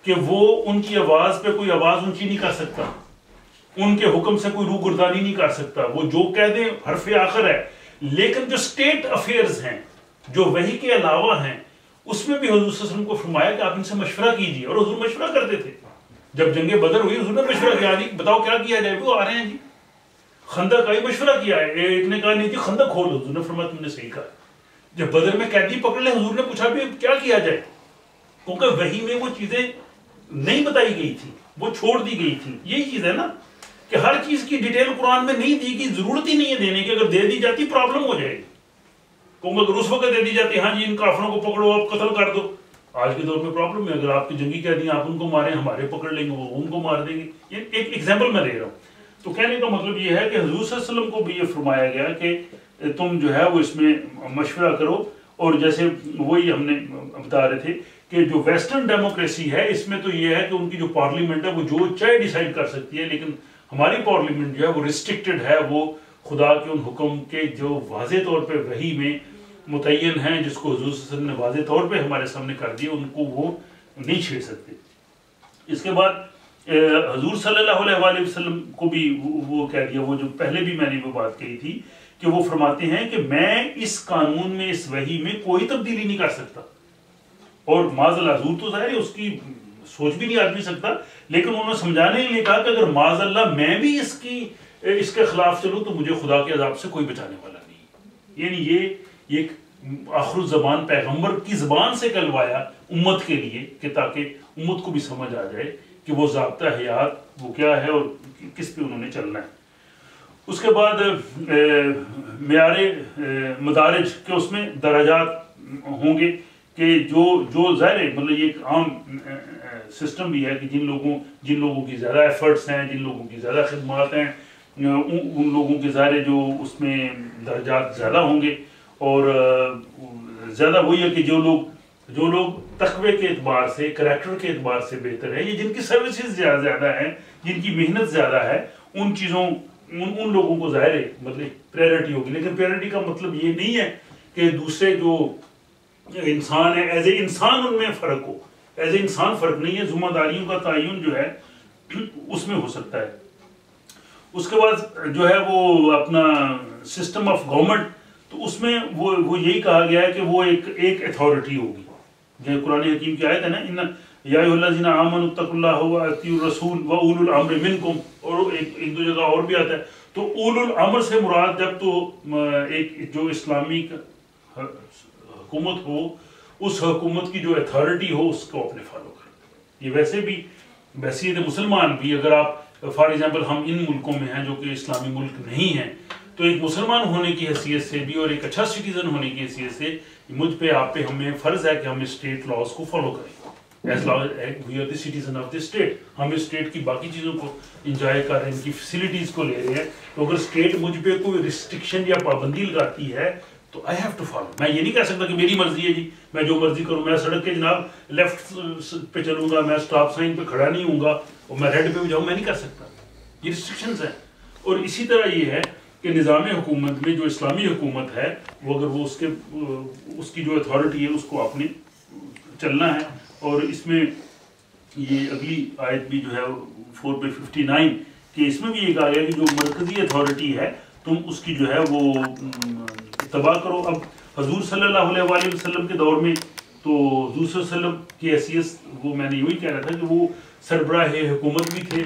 Speaker 1: کہ وہ ان کی آواز پہ کوئی آواز اونچی نہیں کر سکتا, ان کے حکم سے کوئی روگردانی نہیں کر سکتا, وہ جو کہہ دیں حرف آخر ہے. لیکن جو اسٹیٹ افیئرز ہیں جو وحی کے علاوہ ہیں اس میں بھی حضور صلی اللہ علیہ وسلم کو فرمایا کہ آپ ان سے مشورہ کیجیے. اور حضور مشورہ کرتے تھے. جب جنگ بدر ہوئی حضور نے مشورہ کیا, جی بتاؤ کیا کیا جائے, وہ آ رہے ہیں جی. خندق کا ہی مشورہ کیا ہے, ایک نے کہا نہیں جی خندق کھول, حضور نے فرمایا تم نے صحیح کہا. جب بدر میں قیدی پکڑ لے حضور نے پوچھا بھی کیا کیا جائے, کیونکہ وحی میں وہ چیزیں نہیں بتائی گئی تھی, وہ چھوڑ دی گئی تھی. یہی چیز ہے نا کہ ہر چیز کی ڈیٹیل قرآن میں نہیں دی گئی, ضرورت ہی نہیں ہے دینے کی. اگر دے دی جاتی پرابلم ہو جائے گی. کیونکہ اگر اس وقت دے دی جاتی ہاں جی ان کافروں کو پکڑو آپ قتل کر دو, آج کے دور میں پرابلم ہے. اگر آپ کی جنگی قیدی آپ ان کو ماریں ہمارے پکڑ لیں گے وہ ان کو مار دیں گے. یہ ایک ایگزامپل میں دے رہا ہوں. تو کہنے کا مطلب یہ ہے کہ حضور صلی اللہ علیہ وسلم کو بھی یہ فرمایا گیا کہ تم جو ہے وہ اس میں مشورہ کرو. اور جیسے وہی ہم نے بتا رہے تھے کہ جو ویسٹرن ڈیموکریسی ہے اس میں تو یہ ہے کہ ان کی جو پارلیمنٹ ہے وہ جو چاہے ڈیسائیڈ کر سکتی ہے, لیکن ہماری پارلیمنٹ جو ہے وہ ریسٹرکٹڈ ہے, وہ خدا کے ان حکم کے جو واضح طور پہ وحی میں متعین ہیں جس کو حضور صلی اللہ علیہ وسلم نے واضح طور پہ ہمارے سامنے کر دیا ان کو وہ نہیں چھیڑ سکتے. اس کے بعد حضور صلی اللہ علیہ وآلہ وسلم کو بھی وہ کہہ دیا, وہ جو پہلے بھی میں نے وہ بات کہی تھی کہ وہ فرماتے ہیں کہ میں اس قانون میں اس وحی میں کوئی تبدیلی نہیں کر سکتا. اور معاذ اللہ حضور تو ظاہر ہے اس کی سوچ بھی نہیں آدمی سکتا, لیکن انہوں نے سمجھانے کے لیے کہا کہ اگر معاذ اللہ میں بھی اس کے خلاف چلوں تو مجھے خدا کے عذاب سے کوئی بچانے والا نہیں. یعنی یہ ایک آخر الزمان پیغمبر کی زبان سے کہلوایا امت کے لیے کہ تاکہ امت کو بھی سمجھ آ جائے کہ وہ ضابطہ حیات وہ کیا ہے اور کس پہ انہوں نے چلنا ہے. اس کے بعد معیار مدارج کے اس میں درجات ہوں گے کہ جو ظاہر ہے مطلب یہ ایک عام سسٹم بھی ہے کہ جن لوگوں کی زیادہ ایفرٹس ہیں, جن لوگوں کی زیادہ خدمات ہیں, ان لوگوں کے ظاہر جو اس میں درجات زیادہ ہوں گے. اور زیادہ وہی ہے کہ جو لوگ تقوی کے اعتبار سے کریکٹر کے اعتبار سے بہتر ہے, یہ جن کی سروسز زیادہ ہیں, جن کی محنت زیادہ ہے, ان لوگوں کو ظاہر ہے مطلب پریورٹی ہوگی. لیکن پریورٹی کا مطلب یہ نہیں ہے کہ دوسرے جو انسان ہے ایز اے انسان ان میں فرق ہو, ایز اے انسان فرق نہیں ہے. ذمہ داریوں کا تعین جو ہے اس میں ہو سکتا ہے. اس کے بعد جو ہے وہ اپنا سسٹم آف گورنمنٹ, تو اس میں وہ یہی کہا گیا ہے کہ وہ ایک اتھارٹی ہوگی. جو قرآن حکیم کی آیت ہے نا, ان یا ایھا الذین آمنوا اتقوا اللہ واطیعوا الرسول واولی الامر منکم, اور ایک دو جگہ اور بھی آتا ہے. تو اول الامر سے مراد جب تو ایک جو اسلامک حکومت ہو اس حکومت کی جو اتھارٹی ہو اس کو اپنے فالو کرنا. یہ ویسے بھی بحیثیت مسلمان بھی اگر آپ فار ایگزامپل ہم ان ملکوں میں ہیں جو کہ اسلامی ملک نہیں ہیں تو ایک مسلمان ہونے کی حیثیت سے بھی اور ایک اچھا سٹیزن ہونے کی حیثیت سے مجھ پہ آپ پہ ہمیں فرض ہے کہ ہم اسٹیٹ لاز کو فالو کریں. As long as we are the citizen of the state, ہم اسٹیٹ کی باقی چیزوں کو انجوائے کر رہے ہیں, ان کی فیسلٹیز کو لے رہے ہیں, تو اگر اسٹیٹ مجھ پہ کوئی ریسٹرکشن یا پابندی لگاتی ہے تو آئی ہیو ٹو فالو. میں یہ نہیں کہہ سکتا کہ میری مرضی ہے جی میں جو مرضی کروں, میں سڑک کے جناب لیفٹ پہ چلوں گا, میں اسٹاپ سائن پہ کھڑا نہیں ہوں گا اور میں ریڈ پہ بھی جاؤں, میں نہیں کر سکتا. یہ ریسٹرکشنز ہیں. اور اسی طرح یہ ہے کہ نظام حکومت میں جو اسلامی حکومت ہے وہ اگر وہ اس کی جو اتھارٹی ہے اس کو آپ نے چلنا ہے. اور اس میں یہ اگلی آیت بھی جو ہے 4:59 کہ اس میں بھی یہ کہا گیا کہ جو مرکزی اتھارٹی ہے تم اس کی جو ہے وہ اتباع کرو. اب حضور صلی اللہ علیہ وآلہ وسلم کے دور میں تو حضور صلی اللہ علیہ وسلم کی حیثیت وہ میں نے یوں ہی کہہ رہا تھا کہ وہ سربراہ حکومت بھی تھے,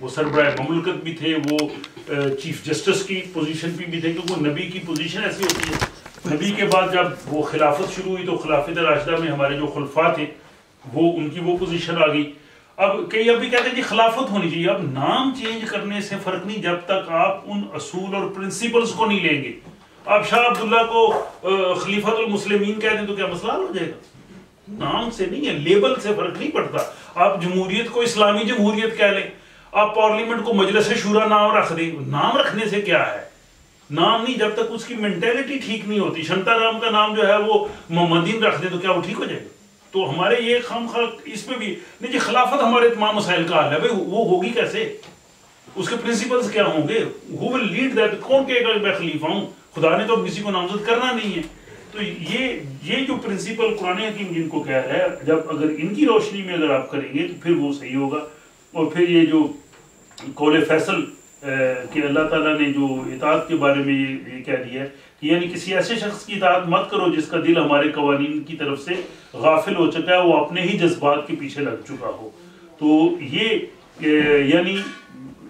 Speaker 1: وہ سربراہ مملکت بھی تھے, وہ چیف جسٹس کی پوزیشن پہ بھی تھے, کیونکہ وہ نبی کی پوزیشن ایسی ہوتی ہے. نبی کے بعد جب وہ خلافت شروع ہوئی تو خلافت راشدہ میں ہمارے جو خلفاء تھے وہ ان کی وہ پوزیشن آ گئی. اب کئی ابھی کہتے ہیں جی خلافت ہونی چاہیے. اب نام چینج کرنے سے فرق نہیں جب تک آپ ان اصول اور پرنسپلز کو نہیں لیں گے. آپ شاہ عبداللہ کو خلیفۃ المسلمین کہہ دیں تو کیا مسئلہ ہو جائے گا؟ نام سے نہیں ہے, لیبل سے فرق نہیں پڑتا. آپ جمہوریت کو اسلامی جمہوریت کہہ لیں, آپ پارلیمنٹ کو مجلس شورا نام رکھ دیں, نام رکھنے سے کیا ہے؟ نام نہیں, جب تک اس کی مینٹیلٹی ٹھیک نہیں ہوتی. شنتا رام کا نام جو ہے وہ محمدین رکھ دیں تو کیا وہ ٹھیک ہو جائے گا؟ تو ہمارے یہ خام خلق اس میں بھی نہیں جی خلافت ہمارے تمام مسائل کا حل ہے. بھائی وہ ہوگی کیسے؟ اس کے پرنسپلز کیا ہوں گے؟ who will lead that؟ کون کہے گا میں خلیفہ ہوں؟ خدا نے تو کسی کو نامزد کرنا نہیں ہے. تو یہ جو پرنسپل قرآن حکیم جن کو کہہ رہا ہے, جب اگر ان کی روشنی میں اگر آپ کریں گے تو پھر وہ صحیح ہوگا. اور پھر یہ جو قول فیصل کہ اللہ تعالیٰ نے جو اطاعت کے بارے میں یہ کہہ دیا ہے کہ یعنی کسی ایسے شخص کی اطاعت مت کرو جس کا دل ہمارے قوانین کی طرف سے غافل ہو چکا ہے, وہ اپنے ہی جذبات کے پیچھے لگ چکا ہو. تو یہ یعنی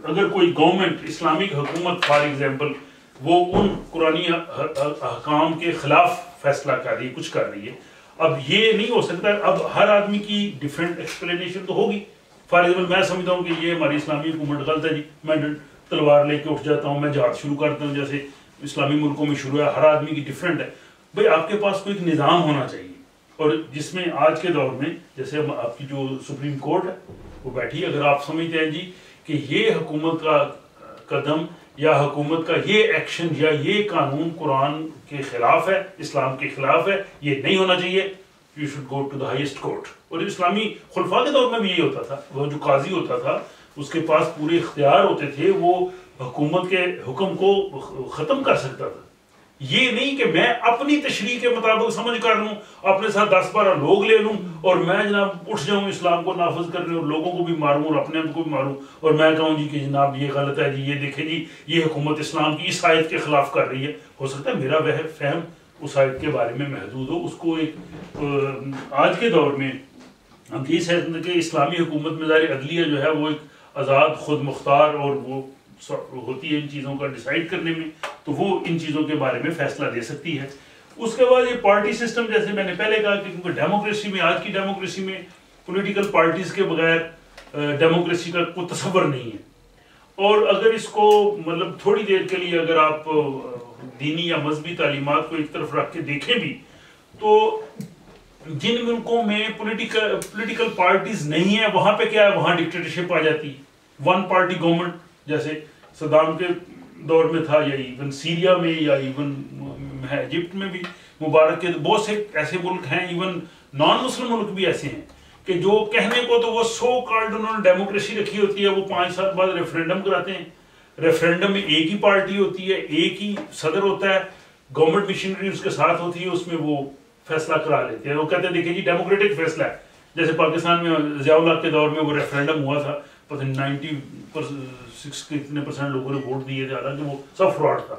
Speaker 1: اگر کوئی گورنمنٹ اسلامک حکومت فار ایگزامپل وہ ان قرآنی احکام کے خلاف فیصلہ کر رہی ہے, کچھ کر رہی ہے, اب یہ نہیں ہو سکتا. اب ہر آدمی کی ڈیفرنٹ ایکسپلینیشن تو ہوگی. فار ایگزامپل میں سمجھتا ہوں کہ یہ ہماری اسلامی حکومت غلط ہے جی, میں تلوار لے کے اٹھ جاتا ہوں, میں جہاد شروع کرتا ہوں جیسے اسلامی ملکوں میں شروع ہے. ہر آدمی کی ڈیفرنٹ ہے. بھائی آپ کے پاس کوئی ایک نظام ہونا چاہیے, اور جس میں آج کے دور میں جیسے آپ کی جو سپریم کورٹ ہے وہ بیٹھی, اگر آپ سمجھتے ہیں جی کہ یہ حکومت کا قدم یا حکومت کا یہ ایکشن یا یہ قانون قرآن کے خلاف ہے, اسلام کے خلاف ہے, یہ نہیں ہونا چاہیے, you should go to the highest court. اور اسلامی خلفاء کے دور میں بھی یہی ہوتا تھا. وہ جو قاضی ہوتا تھا اس کے پاس پورے اختیار ہوتے تھے, وہ حکومت کے حکم کو ختم کر سکتا تھا. یہ نہیں کہ میں اپنی تشریح کے مطابق سمجھ کر لوں, اپنے ساتھ 10-12 لوگ لے لوں اور میں جناب اٹھ جاؤں اسلام کو نافذ کرنے اور لوگوں کو بھی ماروں اور اپنے آپ کو بھی ماروں اور میں کہوں جی کہ جناب یہ غلط ہے جی, یہ دیکھیں جی یہ حکومت اسلام کی اس آیت کے خلاف کر رہی ہے. ہو سکتا ہے میرا وہ فہم اس آیت کے بارے میں محدود ہو. اس کو ایک آج کے دور میں ہم یہ سمجھتے ہیں کہ اسلامی حکومت میں ظاہر عدلیہ جو ہے وہ ایک آزاد خود مختار اور وہ ہوتی ہے ان چیزوں کا ڈیسائیڈ کرنے میں, تو وہ ان چیزوں کے بارے میں فیصلہ دے سکتی ہے. اس کے بعد یہ پارٹی سسٹم, جیسے میں نے پہلے کہا کہ کیونکہ ڈیموکریسی میں, آج کی ڈیموکریسی میں پولیٹیکل پارٹیز کے بغیر ڈیموکریسی کا کوئی تصور نہیں ہے. اور اگر اس کو مطلب تھوڑی دیر کے لیے اگر آپ دینی یا مذہبی تعلیمات کو ایک طرف رکھ کے دیکھیں بھی, تو جن ملکوں میں پولیٹیکل پارٹیز نہیں ہیں وہاں پہ کیا ہے, وہاں ڈکٹیٹرشپ آ جاتی ہے, ون پارٹی گورنمنٹ, جیسے صدام کے دور میں تھا, یا ایون سیریا میں, یا ایون ایجپٹ میں بھی مبارک کے بہت سے ایسے ملک ہیں, ایون نان مسلم ملک بھی ایسے ہیں کہ جو کہنے کو تو وہ سو کالڈ انہوں نے ڈیموکریسی رکھی ہوتی ہے, وہ 5 سال بعد ریفرینڈم کراتے ہیں. ریفرینڈم میں ایک ہی پارٹی ہوتی ہے, ایک ہی صدر ہوتا ہے, گورنمنٹ مشینری اس کے ساتھ ہوتی ہے, اس میں وہ فیصلہ کرا لیتے ہیں. وہ کہتے ہیں دیکھیں جی ڈیموکریٹک فیصلہ ہے. جیسے پاکستان میں ضیاء الحق کے دور میں وہ ریفرینڈم ہوا تھا, پتہ نہیں 96 کتنے % لوگوں نے ووٹ دیے تھے, حالانکہ وہ سب فراڈ تھا.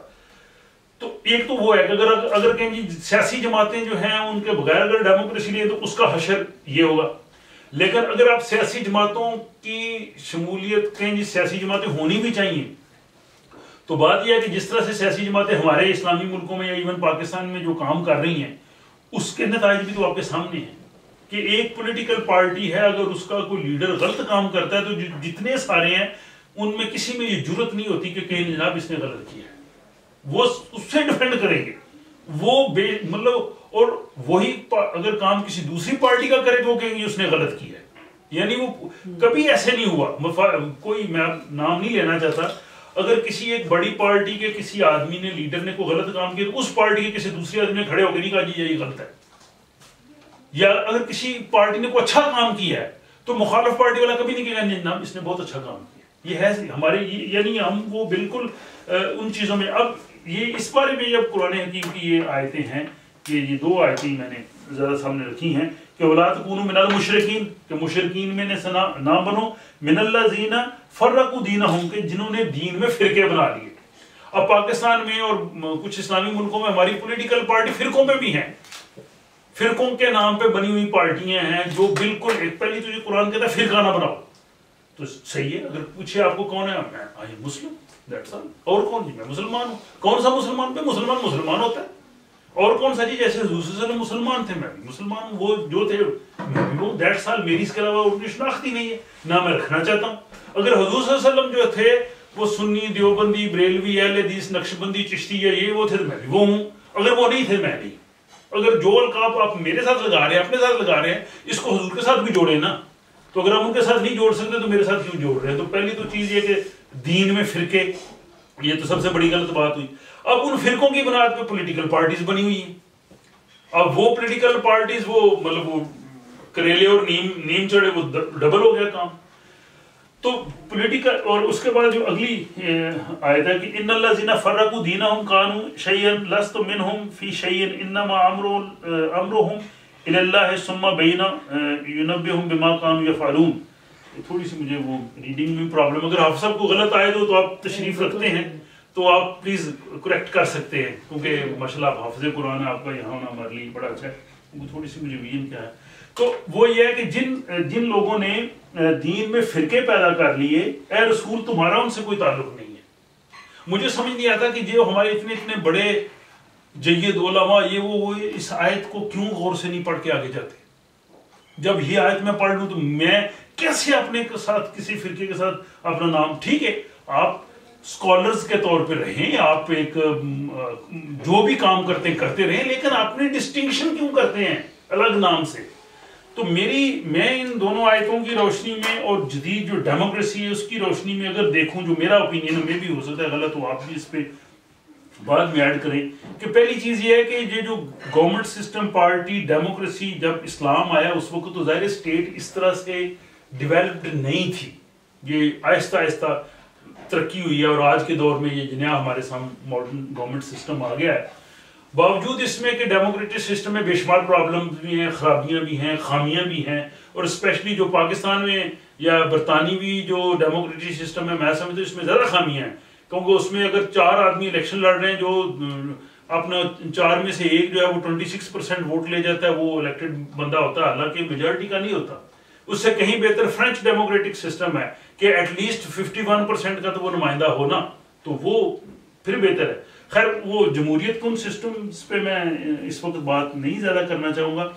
Speaker 1: تو ایک تو وہ ہے کہ اگر کہیں جی سیاسی جماعتیں جو ہیں ان کے بغیر اگر ڈیموکریسی لیے تو اس کا حشر یہ ہوگا. لیکن اگر آپ سیاسی جماعتوں کی شمولیت کہیں جی سیاسی جماعتیں ہونی بھی چاہیے, تو بات یہ ہے کہ جس طرح سے سیاسی جماعتیں ہمارے اسلامی ملکوں میں یا ایون پاکستان میں جو کام کر رہی ہیں اس کے نتائج بھی تو آپ کے سامنے ہیں کہ ایک پولیٹیکل پارٹی ہے اگر اس کا کوئی لیڈر غلط کام کرتا ہے تو جتنے سارے ہیں ان میں کسی میں یہ جرت نہیں ہوتی کہ کہیں جناب اس نے غلط کیا ہے، وہ اس سے ڈیفینڈ کریں گے وہ مطلب، اور وہی اگر کام کسی دوسری پارٹی کا کرے تو وہ کہیں گے اس نے غلط کیا ہے. یعنی وہ کبھی ایسے نہیں ہوا، کوئی میں نام نہیں لینا چاہتا، اگر کسی ایک بڑی پارٹی کے کسی آدمی نے لیڈر نے کوئی غلط کام کیا تو اس پارٹی کے کسی دوسری آدمی نے کھڑے ہو کے نہیں کہا جی یہ غلط ہے. یا اگر کسی پارٹی نے کوئی اچھا کام کیا ہے تو مخالف پارٹی والا کبھی نہیں کہے گا جناب اس نے بہت اچھا کام کیا. یہ ہے ہمارے، یعنی ہم وہ بالکل ان چیزوں میں. اب یہ اس بارے میں جب قرآن حکیم کی یہ آیتیں ہیں کہ یہ دو آیتیں میں نے زیادہ سامنے رکھی ہیں کہ وَلَا تَكُونُوا مِنَ الْمُشْرِكِينَ کہ مشرکین میں نہ بنو، مِنَ الَّذِينَ فَرَّقُوا دِينَهُمْ کہ جنہوں نے دین میں فرقے بنا لیے. اب پاکستان میں اور کچھ اسلامی ملکوں میں ہماری پولیٹیکل پارٹی فرقوں میں بھی ہیں، فرقوں کے نام پہ بنی ہوئی پارٹیاں ہیں جو بالکل ایک پہلی تو یہ قرآن کہتا ہے فرقہ نہ بناؤ، تو صحیح ہے. اگر پوچھے آپ کو کون ہے، میں آئی مسلم، دیٹس آل. اور کون؟ جی میں مسلمان ہوں. کون سا مسلمان؟ پہ مسلمان ہوتا ہے. اور کون سا جی جیسے حضور صلی اللہ علیہ وسلم مسلمان تھے میں بھی مسلمان ہوں، وہ جو تھے میں بھی وہ، دیٹس آل. میری اس کے علاوہ اور کچھ شناخت ہی نہیں ہے، نہ میں رکھنا چاہتا ہوں. اگر حضور صلی اللہ علیہ وسلم جو تھے وہ سنی، دیوبندی، بریلوی، اہل حدیث، نقشبندی، چشتی یا یہ وہ تھے تو میں بھی وہ ہوں. اگر وہ نہیں تھے میں نہیں. اگر جو القاب آپ میرے ساتھ لگا رہے ہیں، اپنے ساتھ لگا رہے ہیں، اس کو حضور کے ساتھ بھی جوڑیں نا. تو اگر ہم ان کے ساتھ نہیں جوڑ سکتے تو میرے ساتھ کیوں جوڑ رہے ہیں؟ تو پہلی تو چیز یہ کہ دین میں فرقے، یہ تو سب سے بڑی غلط بات ہوئی. اب ان فرقوں کی بنیاد پہ پولیٹیکل پارٹیز بنی ہوئی ہیں. اب وہ پولیٹیکل پارٹیز وہ مطلب وہ کریلے اور نیم چڑھے، وہ ڈبل ہو گیا کام. تو پولیٹیکل، اور اس کے بعد جو اگلی آیت ہے کہ ان الذین فرقوا دینہم کانوا شیئا لست منہم فی شیء انما امرہم الی اللہ ثم بین ینبئہم بما کانوا یفعلون. تھوڑی سی مجھے وہ ریڈنگ میں پرابلم، اگر حافظ صاحب کو غلط آئے تو آپ تشریف رکھتے ہیں تو آپ پلیز کریکٹ کر سکتے ہیں، کیونکہ ماشاءاللہ آپ حافظ قرآن ہے، آپ کا یہاں ہونا ہمارے لیے بڑا اچھا ہے. وہ تھوڑی سی مجھے ویژن کیا ہے. تو وہ یہ ہے کہ جن لوگوں نے دین میں فرقے پیدا کر لیے، اے رسول تمہارا ان سے کوئی تعلق نہیں ہے. مجھے سمجھ نہیں آتا کہ جو ہمارے اتنے بڑے جید علماء یہ وہ اس آیت کو کیوں غور سے نہیں پڑھ کے آگے جاتے. جب یہ آیت میں پڑھ لوں تو میں کیسے اپنے ساتھ کسی فرقے کے ساتھ اپنا نام، ٹھیک ہے آپ اسکالرز کے طور پہ رہیں، آپ ایک جو بھی کام کرتے رہیں، لیکن اپنے ڈسٹنکشن کیوں کرتے ہیں الگ نام سے. تو میں ان دونوں آیتوں کی روشنی میں اور جدید جو ڈیموکریسی ہے اس کی روشنی میں اگر دیکھوں، جو میرا اوپینین میں بھی ہو سکتا ہے غلط ہو، آپ بھی اس پہ بعد میں ایڈ کریں، کہ پہلی چیز یہ ہے کہ یہ جو گورنمنٹ سسٹم، پارٹی، ڈیموکریسی، جب اسلام آیا اس وقت تو ظاہر اسٹیٹ اس طرح سے ڈیولپڈ نہیں تھی. یہ آہستہ آہستہ ترقی ہوئی ہے اور آج کے دور میں یہ نیا ہمارے سامنے ماڈرن گورنمنٹ سسٹم آ گیا ہے. باوجود اس میں کہ ڈیموکریٹک سسٹم میں بے شمار پرابلمز بھی ہیں، خرابیاں بھی ہیں، خامیاں بھی ہیں، اور اسپیشلی جو پاکستان میں یا برطانوی جو ڈیموکریٹک سسٹم ہے میں سمجھتا ہوں اس میں زیادہ خامیاں ہیں. کیونکہ اس میں اگر 4 آدمی الیکشن لڑ رہے ہیں، جو اپنا 4 میں سے ایک جو ہے وہ 26% ووٹ لے جاتا ہے، وہ الیکٹڈ بندہ ہوتا ہے، حالانکہ میجارٹی کا نہیں ہوتا. اس سے کہیں بہتر فرینچ ڈیموکریٹک سسٹم ہے کہ ایٹ لیسٹ 51% کا تو وہ نمائندہ ہونا، تو وہ پھر بہتر ہے. خیر وہ جمہوریت کن سسٹمز پہ میں اس وقت بات نہیں زیادہ کرنا چاہوں گا،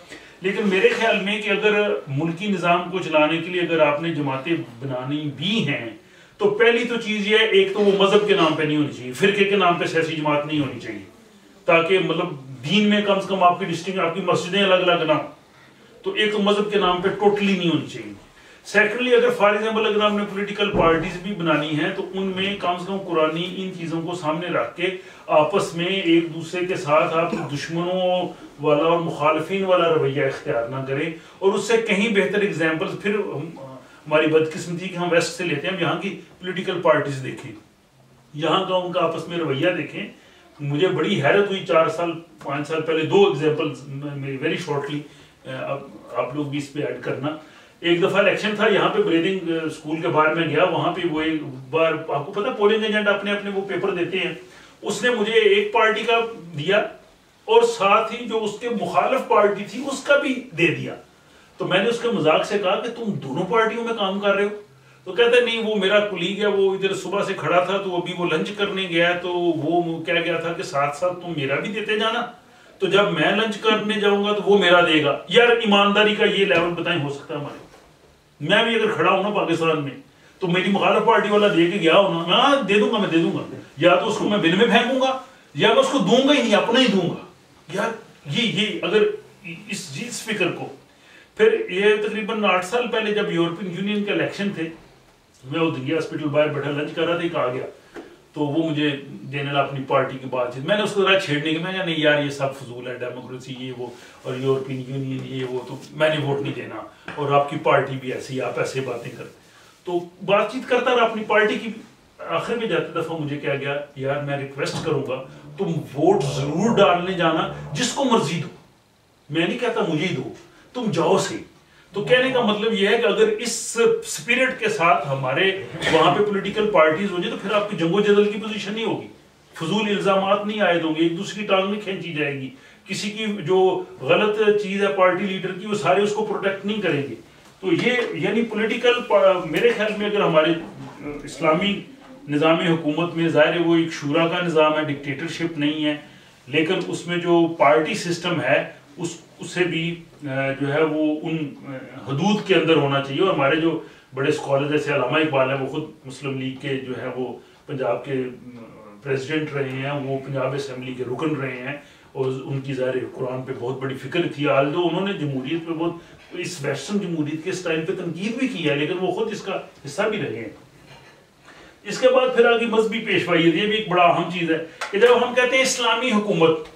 Speaker 1: لیکن میرے خیال میں کہ اگر ملکی نظام کو چلانے کے لیے اگر آپ نے جماعتیں بنانی بھی ہیں تو پہلی تو چیز یہ ہے، ایک تو وہ مذہب کے نام پہ نہیں ہونی چاہیے، فرقے کے نام پہ سیاسی جماعت نہیں ہونی چاہیے، تاکہ مطلب دین میں کم سے کم آپ کی ڈسٹنکٹ، آپ کی مسجدیں الگ الگ نہ. تو ایک تو مذہب کے نام پہ ٹوٹلی نہیں ہونی چاہیے. سیکنڈلی اگر فار ایگزامپل اگر آپ نے پولیٹیکل پارٹیز بھی بنانی ہیں تو ان میں کم سے کم قرآنی ان چیزوں کو سامنے رکھ کے آپس میں ایک دوسرے کے ساتھ آپ دشمنوں والا اور مخالفین والا رویہ اختیار نہ کریں. اور اس سے کہیں بہتر اگزامپل پھر ہماری بدقسمتی کہ ہم ویسٹ سے لیتے ہیں، ہم یہاں کی پولیٹیکل پارٹیز دیکھیں، یہاں کا ان کا آپس میں رویہ دیکھیں. مجھے بڑی حیرت ہوئی 4 سال 5 سال پہلے، 2 ایگزامپل ویری شارٹلی آپ لوگ بھی اس پہ ایڈ کرنا. ایک دفعہ الیکشن تھا یہاں پہ بریدنگ اسکول کے باہر میں گیا، وہاں پہ وہ ایک بار آپ کو پتا پولنگ ایجنٹ اپنے وہ پیپر دیتے ہیں، اس نے مجھے ایک پارٹی کا دیا اور ساتھ ہی جو اس کے مخالف پارٹی تھی اس کا بھی دے دیا. تو میں نے اس کے مذاق سے کہا کہ تم دونوں پارٹیوں میں کام کر رہے ہو. تو کہتا ہے نہیں وہ میرا کلیگ ہے، وہ ادھر صبح سے کھڑا تھا تو ابھی وہ لنچ کرنے گیا تو وہ کہہ گیا تھا کہ ساتھ ساتھ تم میرا بھی دیتے جانا، تو جب میں لنچ کرنے جاؤں گا تو وہ میرا دے گا. یار ایمانداری کا یہ لیول بتائیں ہو سکتا ہے ہمارے؟ میں بھی اگر کھڑا ہوں نا پاکستان میں تو میری مخالف پارٹی والا دے کے گیا ہونا، میں دے دوں گا، یا تو اس کو میں بن میں پھینکوں گا یا میں اس کو دوں گا ہی نہیں، اپنا ہی دوں گا. یار یہ اگر اس فکر کو پھر یہ تقریباً 8 سال پہلے جب یورپین یونین کے الیکشن تھے، میں وہ دنگیا ہاسپٹل باہر بیٹھا لنچ کر رہا تھا، ایک آ گیا تو وہ مجھے دینے لگا اپنی پارٹی کی بات چیت. میں نے اس کو ذرا چھیڑنے کی، میں کہا نہیں یار یہ سب فضول ہے، ڈیموکریسی یہ وہ اور یورپین یونین یہ وہ، تو میں نے ووٹ نہیں دینا اور آپ کی پارٹی بھی ایسی، آپ ایسے باتیں کرتے. تو بات چیت کرتا رہا اپنی پارٹی کی. آخر میں جاتے دفعہ مجھے کیا گیا، یار میں ریکویسٹ کروں گا تم ووٹ ضرور ڈالنے جانا جس کو مرضی دو، میں نہیں کہتا مجھے ہی دو، تم جاؤ سے. تو کہنے کا مطلب یہ ہے کہ اگر اس سپیرٹ کے ساتھ ہمارے وہاں پہ پولیٹیکل پارٹیز ہو جائے تو پھر آپ کی جنگ و جدل کی پوزیشن نہیں ہوگی، فضول الزامات نہیں عائد ہوں گے، ایک دوسرے کی ٹانگ نہیں کھینچی جائے گی، کسی کی جو غلط چیز ہے پارٹی لیڈر کی وہ سارے اس کو پروٹیکٹ نہیں کریں گے. تو یہ یعنی پولیٹیکل میرے خیال میں اگر ہمارے اسلامی نظام حکومت میں ظاہر ہے وہ ایک شورا کا نظام ہے، ڈکٹیٹرشپ نہیں ہے، لیکن اس میں جو پارٹی سسٹم ہے اسے بھی جو ہے وہ ان حدود کے اندر ہونا چاہیے. اور ہمارے جو بڑے اسکالر جیسے علامہ اقبال ہیں، وہ خود مسلم لیگ کے جو ہے وہ پنجاب کے پریزیڈنٹ رہے ہیں، وہ پنجاب اسمبلی کے رکن رہے ہیں، اور ان کی ظاہر قرآن پہ بہت بڑی فکر تھی. آلدو انہوں نے جمہوریت پہ بہت اس ویسٹرن جمہوریت کے اسٹائل پہ تنقید بھی کی ہے، لیکن وہ خود اس کا حصہ بھی رہے ہیں. اس کے بعد پھر آگے مذہبی پیشوائیت، یہ بھی ایک بڑا اہم چیز ہے کہ جب ہم کہتے ہیں اسلامی حکومت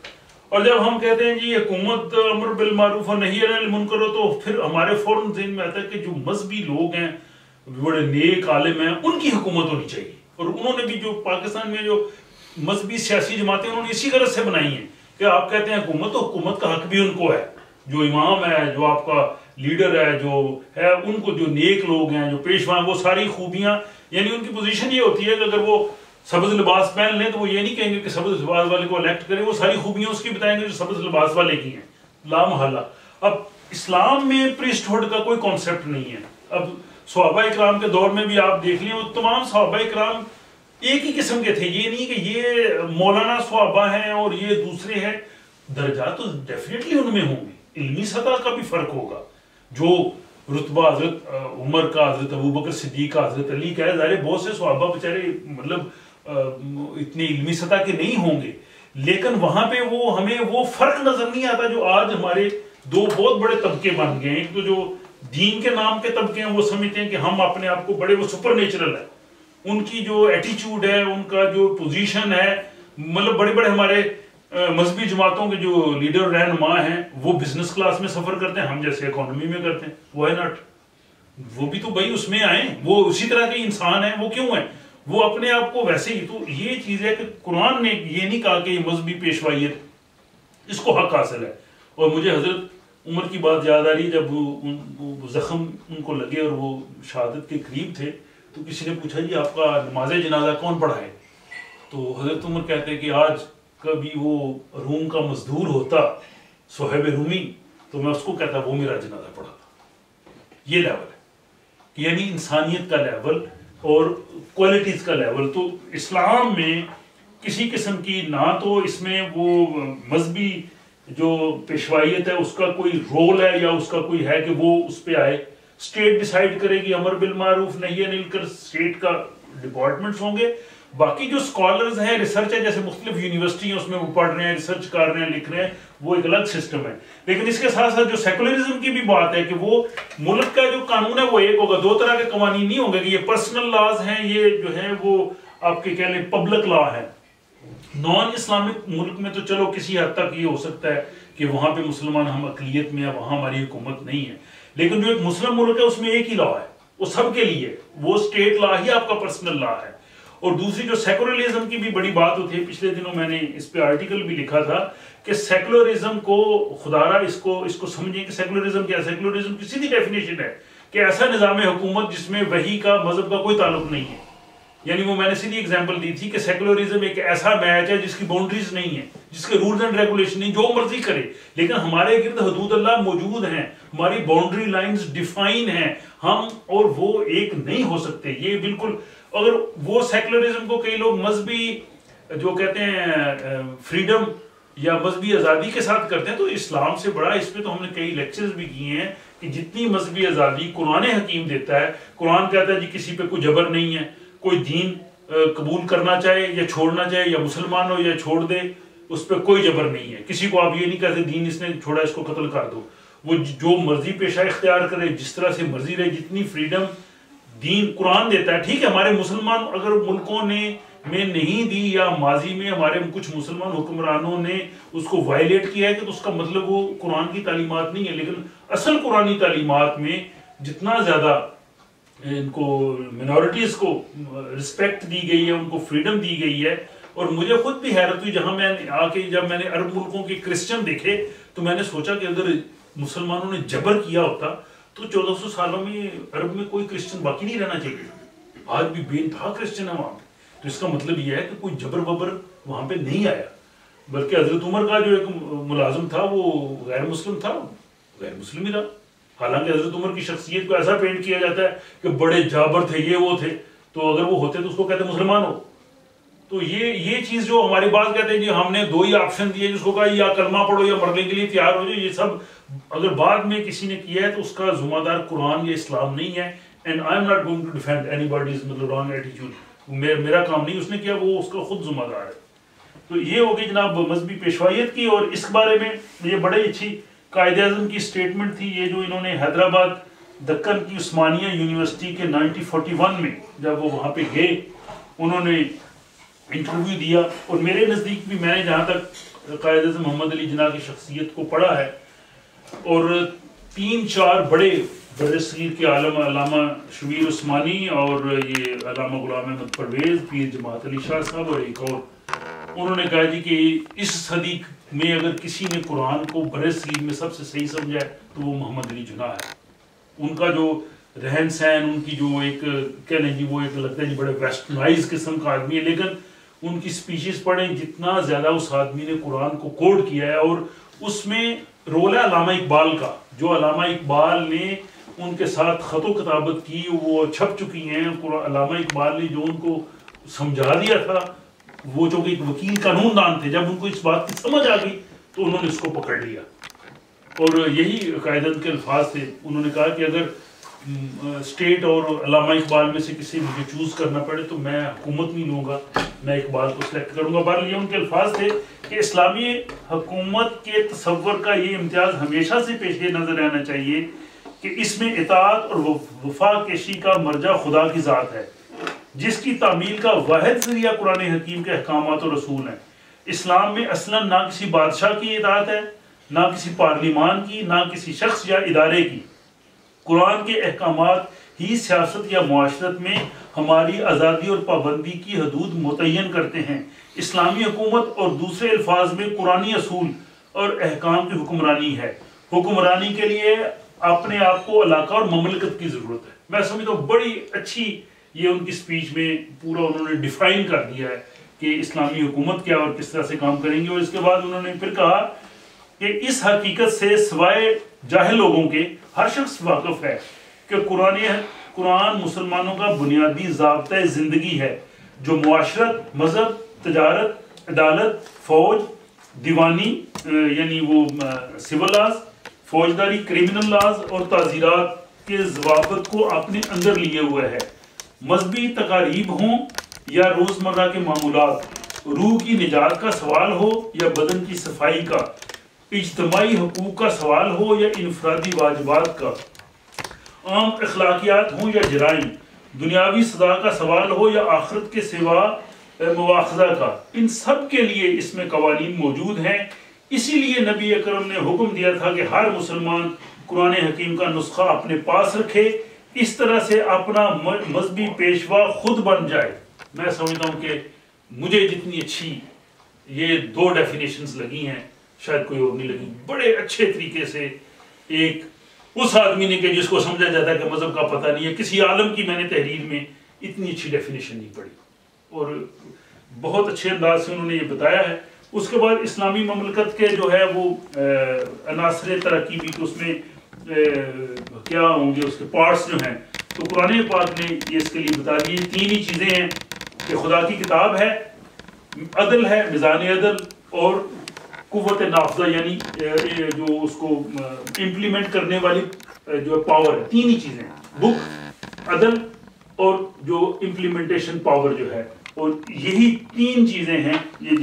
Speaker 1: اور جب ہم کہتے ہیں جی حکومت امر بالمعروف اور نہی عن المنکر، تو پھر ہمارے فوراً ذہن میں آتا ہے کہ جو مذہبی لوگ ہیں، بڑے نیک عالم ہیں، ان کی حکومت ہونی چاہیے. اور انہوں نے بھی جو پاکستان میں جو مذہبی سیاسی جماعتیں انہوں نے اسی غرض سے بنائی ہیں کہ آپ کہتے ہیں حکومت، تو حکومت کا حق بھی ان کو ہے. جو امام ہے، جو آپ کا لیڈر ہے، جو ہے ان کو جو نیک لوگ ہیں، جو پیشوا ہیں، وہ ساری خوبیاں، یعنی ان کی پوزیشن یہ ہوتی ہے کہ اگر وہ سبز لباس پہن لیں تو وہ یہ نہیں کہیں گے کہ سبز لباس والے کو الیکٹ کریں، وہ ساری خوبیاں اس کی بتائیں گے جو سبز لباس والے کی ہیں، لا محالہ. اب اسلام میں پریسٹ ہوڈ کا کوئی کانسیپٹ نہیں ہے. اب صحابہ اکرام کے دور میں بھی آپ دیکھ لیں، وہ تمام صحابہ اکرام ایک ہی قسم کے تھے. یہ نہیں کہ یہ مولانا صحابہ ہیں اور یہ دوسرے ہیں، درجات تو ڈیفینیٹلی ان میں ہوں گے، علمی سطح کا بھی فرق ہوگا. جو رتبہ حضرت عمر کا، حضرت ابوبکر صدیق کا، حضرت علی کا ہے، ظاہر بہت سے صحابہ بیچارے مطلب اتنی علمی سطح کے نہیں ہوں گے، لیکن وہاں پہ وہ ہمیں وہ فرق نظر نہیں آتا جو آج ہمارے دو بہت بڑے طبقے بن گئے ہیں. ایک تو جو دین کے نام کے طبقے ہیں، وہ سمجھتے ہیں کہ ہم اپنے آپ کو بڑے وہ سپر نیچرل ہے، ان کی جو ایٹیچیوڈ ہے، ان کا جو پوزیشن ہے، مطلب بڑے بڑے ہمارے مذہبی جماعتوں کے جو لیڈر رہنما ہیں وہ بزنس کلاس میں سفر کرتے ہیں، ہم جیسے اکانومی میں کرتے ہیں. Why not? وہ بھی تو بھائی اس میں آئیں، وہ اسی طرح کے انسان ہیں، وہ کیوں ہیں؟ وہ اپنے آپ کو ویسے ہی. تو یہ چیز ہے کہ قرآن نے یہ نہیں کہا کہ یہ مذہبی پیشوائیت اس کو حق حاصل ہے. اور مجھے حضرت عمر کی بات یاد آ رہی، جب وہ زخم ان کو لگے اور وہ شہادت کے قریب تھے تو کسی نے پوچھا جی آپ کا نماز جنازہ کون پڑھائے؟ تو حضرت عمر کہتے ہیں کہ آج کبھی وہ روم کا مزدور ہوتا صہیب رومی تو میں اس کو کہتا وہ میرا جنازہ پڑھاتا. یہ لیول ہے، یعنی انسانیت کا لیول اور کوالٹیز کا لیول. تو اسلام میں کسی قسم کی نہ تو اس میں وہ مذہبی جو پیشوائیت ہے اس کا کوئی رول ہے یا اس کا کوئی ہے کہ وہ اس پہ آئے. اسٹیٹ ڈیسائیڈ کرے گی، امر بالمعروف نہی عن المنکر اسٹیٹ کا ڈپارٹمنٹس ہوں گے. باقی جو اسکالرز ہیں، ریسرچ ہے، جیسے مختلف یونیورسٹی ہیں اس میں وہ پڑھ رہے ہیں، ریسرچ کر رہے ہیں، لکھ رہے ہیں، وہ ایک الگ سسٹم ہے. لیکن اس کے ساتھ ساتھ جو سیکولرزم کی بھی بات ہے کہ وہ ملک کا جو قانون ہے وہ ایک ہوگا. دو طرح کے قوانین نہیں ہوں گے کہ یہ پرسنل لاز ہیں، یہ جو ہیں وہ آپ کے کہہ لیں پبلک لا ہے. نان اسلامک ملک میں تو چلو کسی حد تک یہ ہو سکتا ہے کہ وہاں پہ مسلمان ہم اقلیت میں ہیں، وہاں ہماری حکومت نہیں ہے. لیکن جو ایک مسلم ملک ہے اس میں ایک ہی لا ہے، وہ سب کے لیے، وہ اسٹیٹ لا ہی آپ کا پرسنل لا ہے. اور دوسری جو سیکولرزم کی بھی بڑی بات ہوتی ہے، پچھلے دنوں میں نے اس پہ آرٹیکل بھی لکھا تھا کہ سیکولرزم کو خدارہ اس کو سمجھیں کہ سیکولرزم کیا ہے. سیکولرزم کی سیدھی ڈیفینیشن ہے کہ ایسا نظام حکومت جس میں وحی کا، مذہب کا کوئی تعلق نہیں ہے. یعنی وہ میں نے سیدھی ایگزامپل دی تھی کہ سیکولرزم ایک ایسا میچ ہے جس کی باؤنڈریز نہیں ہے، جس کے رولز اینڈ ریگولیشن نہیں، جو مرضی کرے، لیکن ہمارے گرد حدود اللہ موجود ہیں، ہماری باؤنڈری لائنز ڈیفائن ہیں، ہم اور وہ ایک نہیں ہو سکتے. یہ بالکل، اگر وہ سیکولرزم کو کئی لوگ مذہبی جو کہتے ہیں فریڈم یا مذہبی آزادی کے ساتھ کرتے ہیں، تو اسلام سے بڑا اس پہ تو ہم نے کئی لیکچرز بھی کیے ہیں کہ جتنی مذہبی آزادی قرآن حکیم دیتا ہے، قرآن کہتا ہے جی کسی پہ کوئی جبر نہیں ہے، کوئی دین قبول کرنا چاہے یا چھوڑنا چاہے، یا مسلمان ہو یا چھوڑ دے، اس پہ کوئی جبر نہیں ہے. کسی کو آپ یہ نہیں کہتے دین اس نے چھوڑا اس کو قتل کر دو، وہ جو مرضی پیشہ اختیار کرے، جس طرح سے مرضی رہے، جتنی فریڈم دین قرآن دیتا ہے. ٹھیک ہے، ہمارے مسلمان اگر ملکوں نے میں نہیں دی یا ماضی میں ہمارے کچھ مسلمان حکمرانوں نے اس کو وائلیٹ کیا ہے، کہ تو اس کا مطلب وہ قرآن کی تعلیمات نہیں ہے. لیکن اصل قرآنی تعلیمات میں جتنا زیادہ ان کو منورٹیز کو رسپیکٹ دی گئی ہے، ان کو فریڈم دی گئی ہے. اور مجھے خود بھی حیرت ہوئی جہاں میں آ کے جب میں نے عرب ملکوں کے کرسچن دیکھے تو میں نے سوچا کہ اگر مسلمانوں نے جبر کیا ہوتا تو 1400 سالوں میں عرب میں کوئی کرسچن باقی نہیں رہنا چاہیے. آج بھی بے انتہا کرسچن ہے وہاں پہ. تو اس کا مطلب یہ ہے کہ کوئی جبر ببر وہاں پہ نہیں آیا، بلکہ حضرت عمر کا جو ایک ملازم تھا وہ غیر مسلم تھا، غیر مسلم ہی تھا. حالانکہ حضرت عمر کی شخصیت کو ایسا پینٹ کیا جاتا ہے کہ بڑے جابر تھے، یہ وہ تھے، تو اگر وہ ہوتے تو اس کو کہتے مسلمان ہو. تو یہ چیز جو ہماری بات کہتے ہیں جی ہم نے 2 ہی آپشن دیے، جس کو کہا یا کلمہ پڑھو یا مرنے کے لیے تیار ہو جائے، یہ سب اگر بعد میں کسی نے کیا ہے تو اس کا ذمہ دار قرآن یا اسلام نہیں ہے. And I am not going to defend anybody's wrong attitude, میرا کام نہیں، اس نے کیا وہ اس کا خود ذمہ دار ہے. تو یہ ہوگی جناب مذہبی پیشوائیت کی. اور اس بارے میں یہ بڑی اچھی قائد اعظم کی سٹیٹمنٹ تھی، یہ جو انہوں نے حیدرآباد دکن کی عثمانیہ یونیورسٹی کے 1941 میں جب وہ وہاں پہ گئے انہوں نے انٹرویو دیا. اور میرے نزدیک بھی میں نے جہاں تک قائد اعظم محمد علی جناح کی شخصیت کو پڑھا ہے، اور 3-4 بڑے برصغیر کے عالم، علامہ شبیر عثمانی اور یہ علامہ غلام احمد پرویز، پیر جماعت علی شاہ صاحب اور ایک اور، انہوں نے کہا جی کہ اس صدی میں اگر کسی نے قرآن کو برصغیر میں سب سے صحیح سمجھا ہے تو وہ محمد علی جناح ہے. ان کا جو رہن سہن، ان کی جو ایک کہنے جی وہ ایک لگتا ہے جی بڑے ویسٹرنائز قسم کا آدمی ہے، لیکن ان کی سپیچز پڑھیں جتنا زیادہ اس آدمی نے قرآن کو کوڈ کیا ہے. اور اس میں رول ہے علامہ اقبال کا، جو علامہ اقبال نے ان کے ساتھ خط و کتابت کی، وہ چھپ چکی ہیں. علامہ اقبال نے جو ان کو سمجھا دیا تھا، وہ چونکہ ایک وکیل قانون دان تھے، جب ان کو اس بات کی سمجھ آ گئی تو انہوں نے اس کو پکڑ لیا. اور یہی قائدین کے الفاظ تھے. انہوں نے کہا کہ اگر اسٹیٹ اور علامہ اقبال میں سے کسی مجھے چوز کرنا پڑے تو میں حکومت نہیں لوں گا، میں اقبال کو سلیکٹ کروں گا. بہرحال یہ ان کے الفاظ تھے کہ اسلامی حکومت کے تصور کا یہ امتیاز ہمیشہ سے پیش نظر رہنا چاہیے کہ اس میں اطاعت اور وفا کشی کا مرجع خدا کی ذات ہے، جس کی تعمیل کا واحد ذریعہ قرآن حکیم کے احکامات و رسول ہیں. اسلام میں اصلاً نہ کسی بادشاہ کی اطاعت ہے، نہ کسی پارلیمان کی، نہ کسی شخص یا ادارے کی. قرآن کے احکامات ہی سیاست یا معاشرت میں ہماری آزادی اور پابندی کی حدود متعین کرتے ہیں. اسلامی حکومت اور دوسرے الفاظ میں قرآنی اصول اور احکام کی حکمرانی ہے. حکمرانی کے لیے اپنے آپ کو علاقہ اور مملکت کی ضرورت ہے. میں سمجھتا ہوں بڑی اچھی یہ ان کی سپیچ میں پورا انہوں نے ڈیفائن کر دیا ہے کہ اسلامی حکومت کیا اور کس طرح سے کام کریں گے. اور اس کے بعد انہوں نے پھر کہا کہ اس حقیقت سے سوائے جاہل لوگوں کے ہر شخص واقف ہے کہ قرآن مسلمانوں کا بنیادی ضابطۂ زندگی ہے، جو معاشرت، مذہب، تجارت، عدالت، فوج، دیوانی یعنی وہ سول لاز، فوجداری، کرمنل لاز اور تعزیرات کے ضوابط کو اپنے اندر لیے ہوئے ہے. مذہبی تقاریب ہوں یا روزمرہ کے معمولات، روح کی نجات کا سوال ہو یا بدن کی صفائی کا، اجتماعی حقوق کا سوال ہو یا انفرادی واجبات کا، عام اخلاقیات ہوں یا جرائم، دنیاوی سزا کا سوال ہو یا آخرت کے سوا مواخذہ کا، ان سب کے لیے اس میں قوانین موجود ہیں. اسی لیے نبی اکرم نے حکم دیا تھا کہ ہر مسلمان قرآن حکیم کا نسخہ اپنے پاس رکھے، اس طرح سے اپنا مذہبی پیشوا خود بن جائے. میں سمجھتا ہوں کہ مجھے جتنی اچھی یہ 2 ڈیفینیشنز لگی ہیں شاید کوئی اور نہیں لگی. بڑے اچھے طریقے سے ایک اس آدمی نے کہ جس کو سمجھا جاتا ہے کہ مذہب کا پتہ نہیں ہے، کسی عالم کی میں نے تحریر میں اتنی اچھی ڈیفینیشن نہیں پڑی، اور بہت اچھے انداز سے انہوں نے یہ بتایا ہے۔ اس کے بعد اسلامی مملکت کے جو ہے وہ عناصر ترقی بھی، تو اس میں کیا ہوں گے اس کے پارٹس جو ہیں، تو قرآن پاک نے یہ اس کے لیے بتا دی، تین ہی چیزیں ہیں کہ خدا کی کتاب ہے، عدل ہے، میزان عدل، اور قوت نافذہ یعنی جو اس کو امپلیمنٹ کرنے والی جو پاور ہے۔ تین ہی چیزیں ہیں، بک، عدل اور جو امپلیمنٹیشن پاور جو ہے، اور یہی تین چیزیں ہیں یہ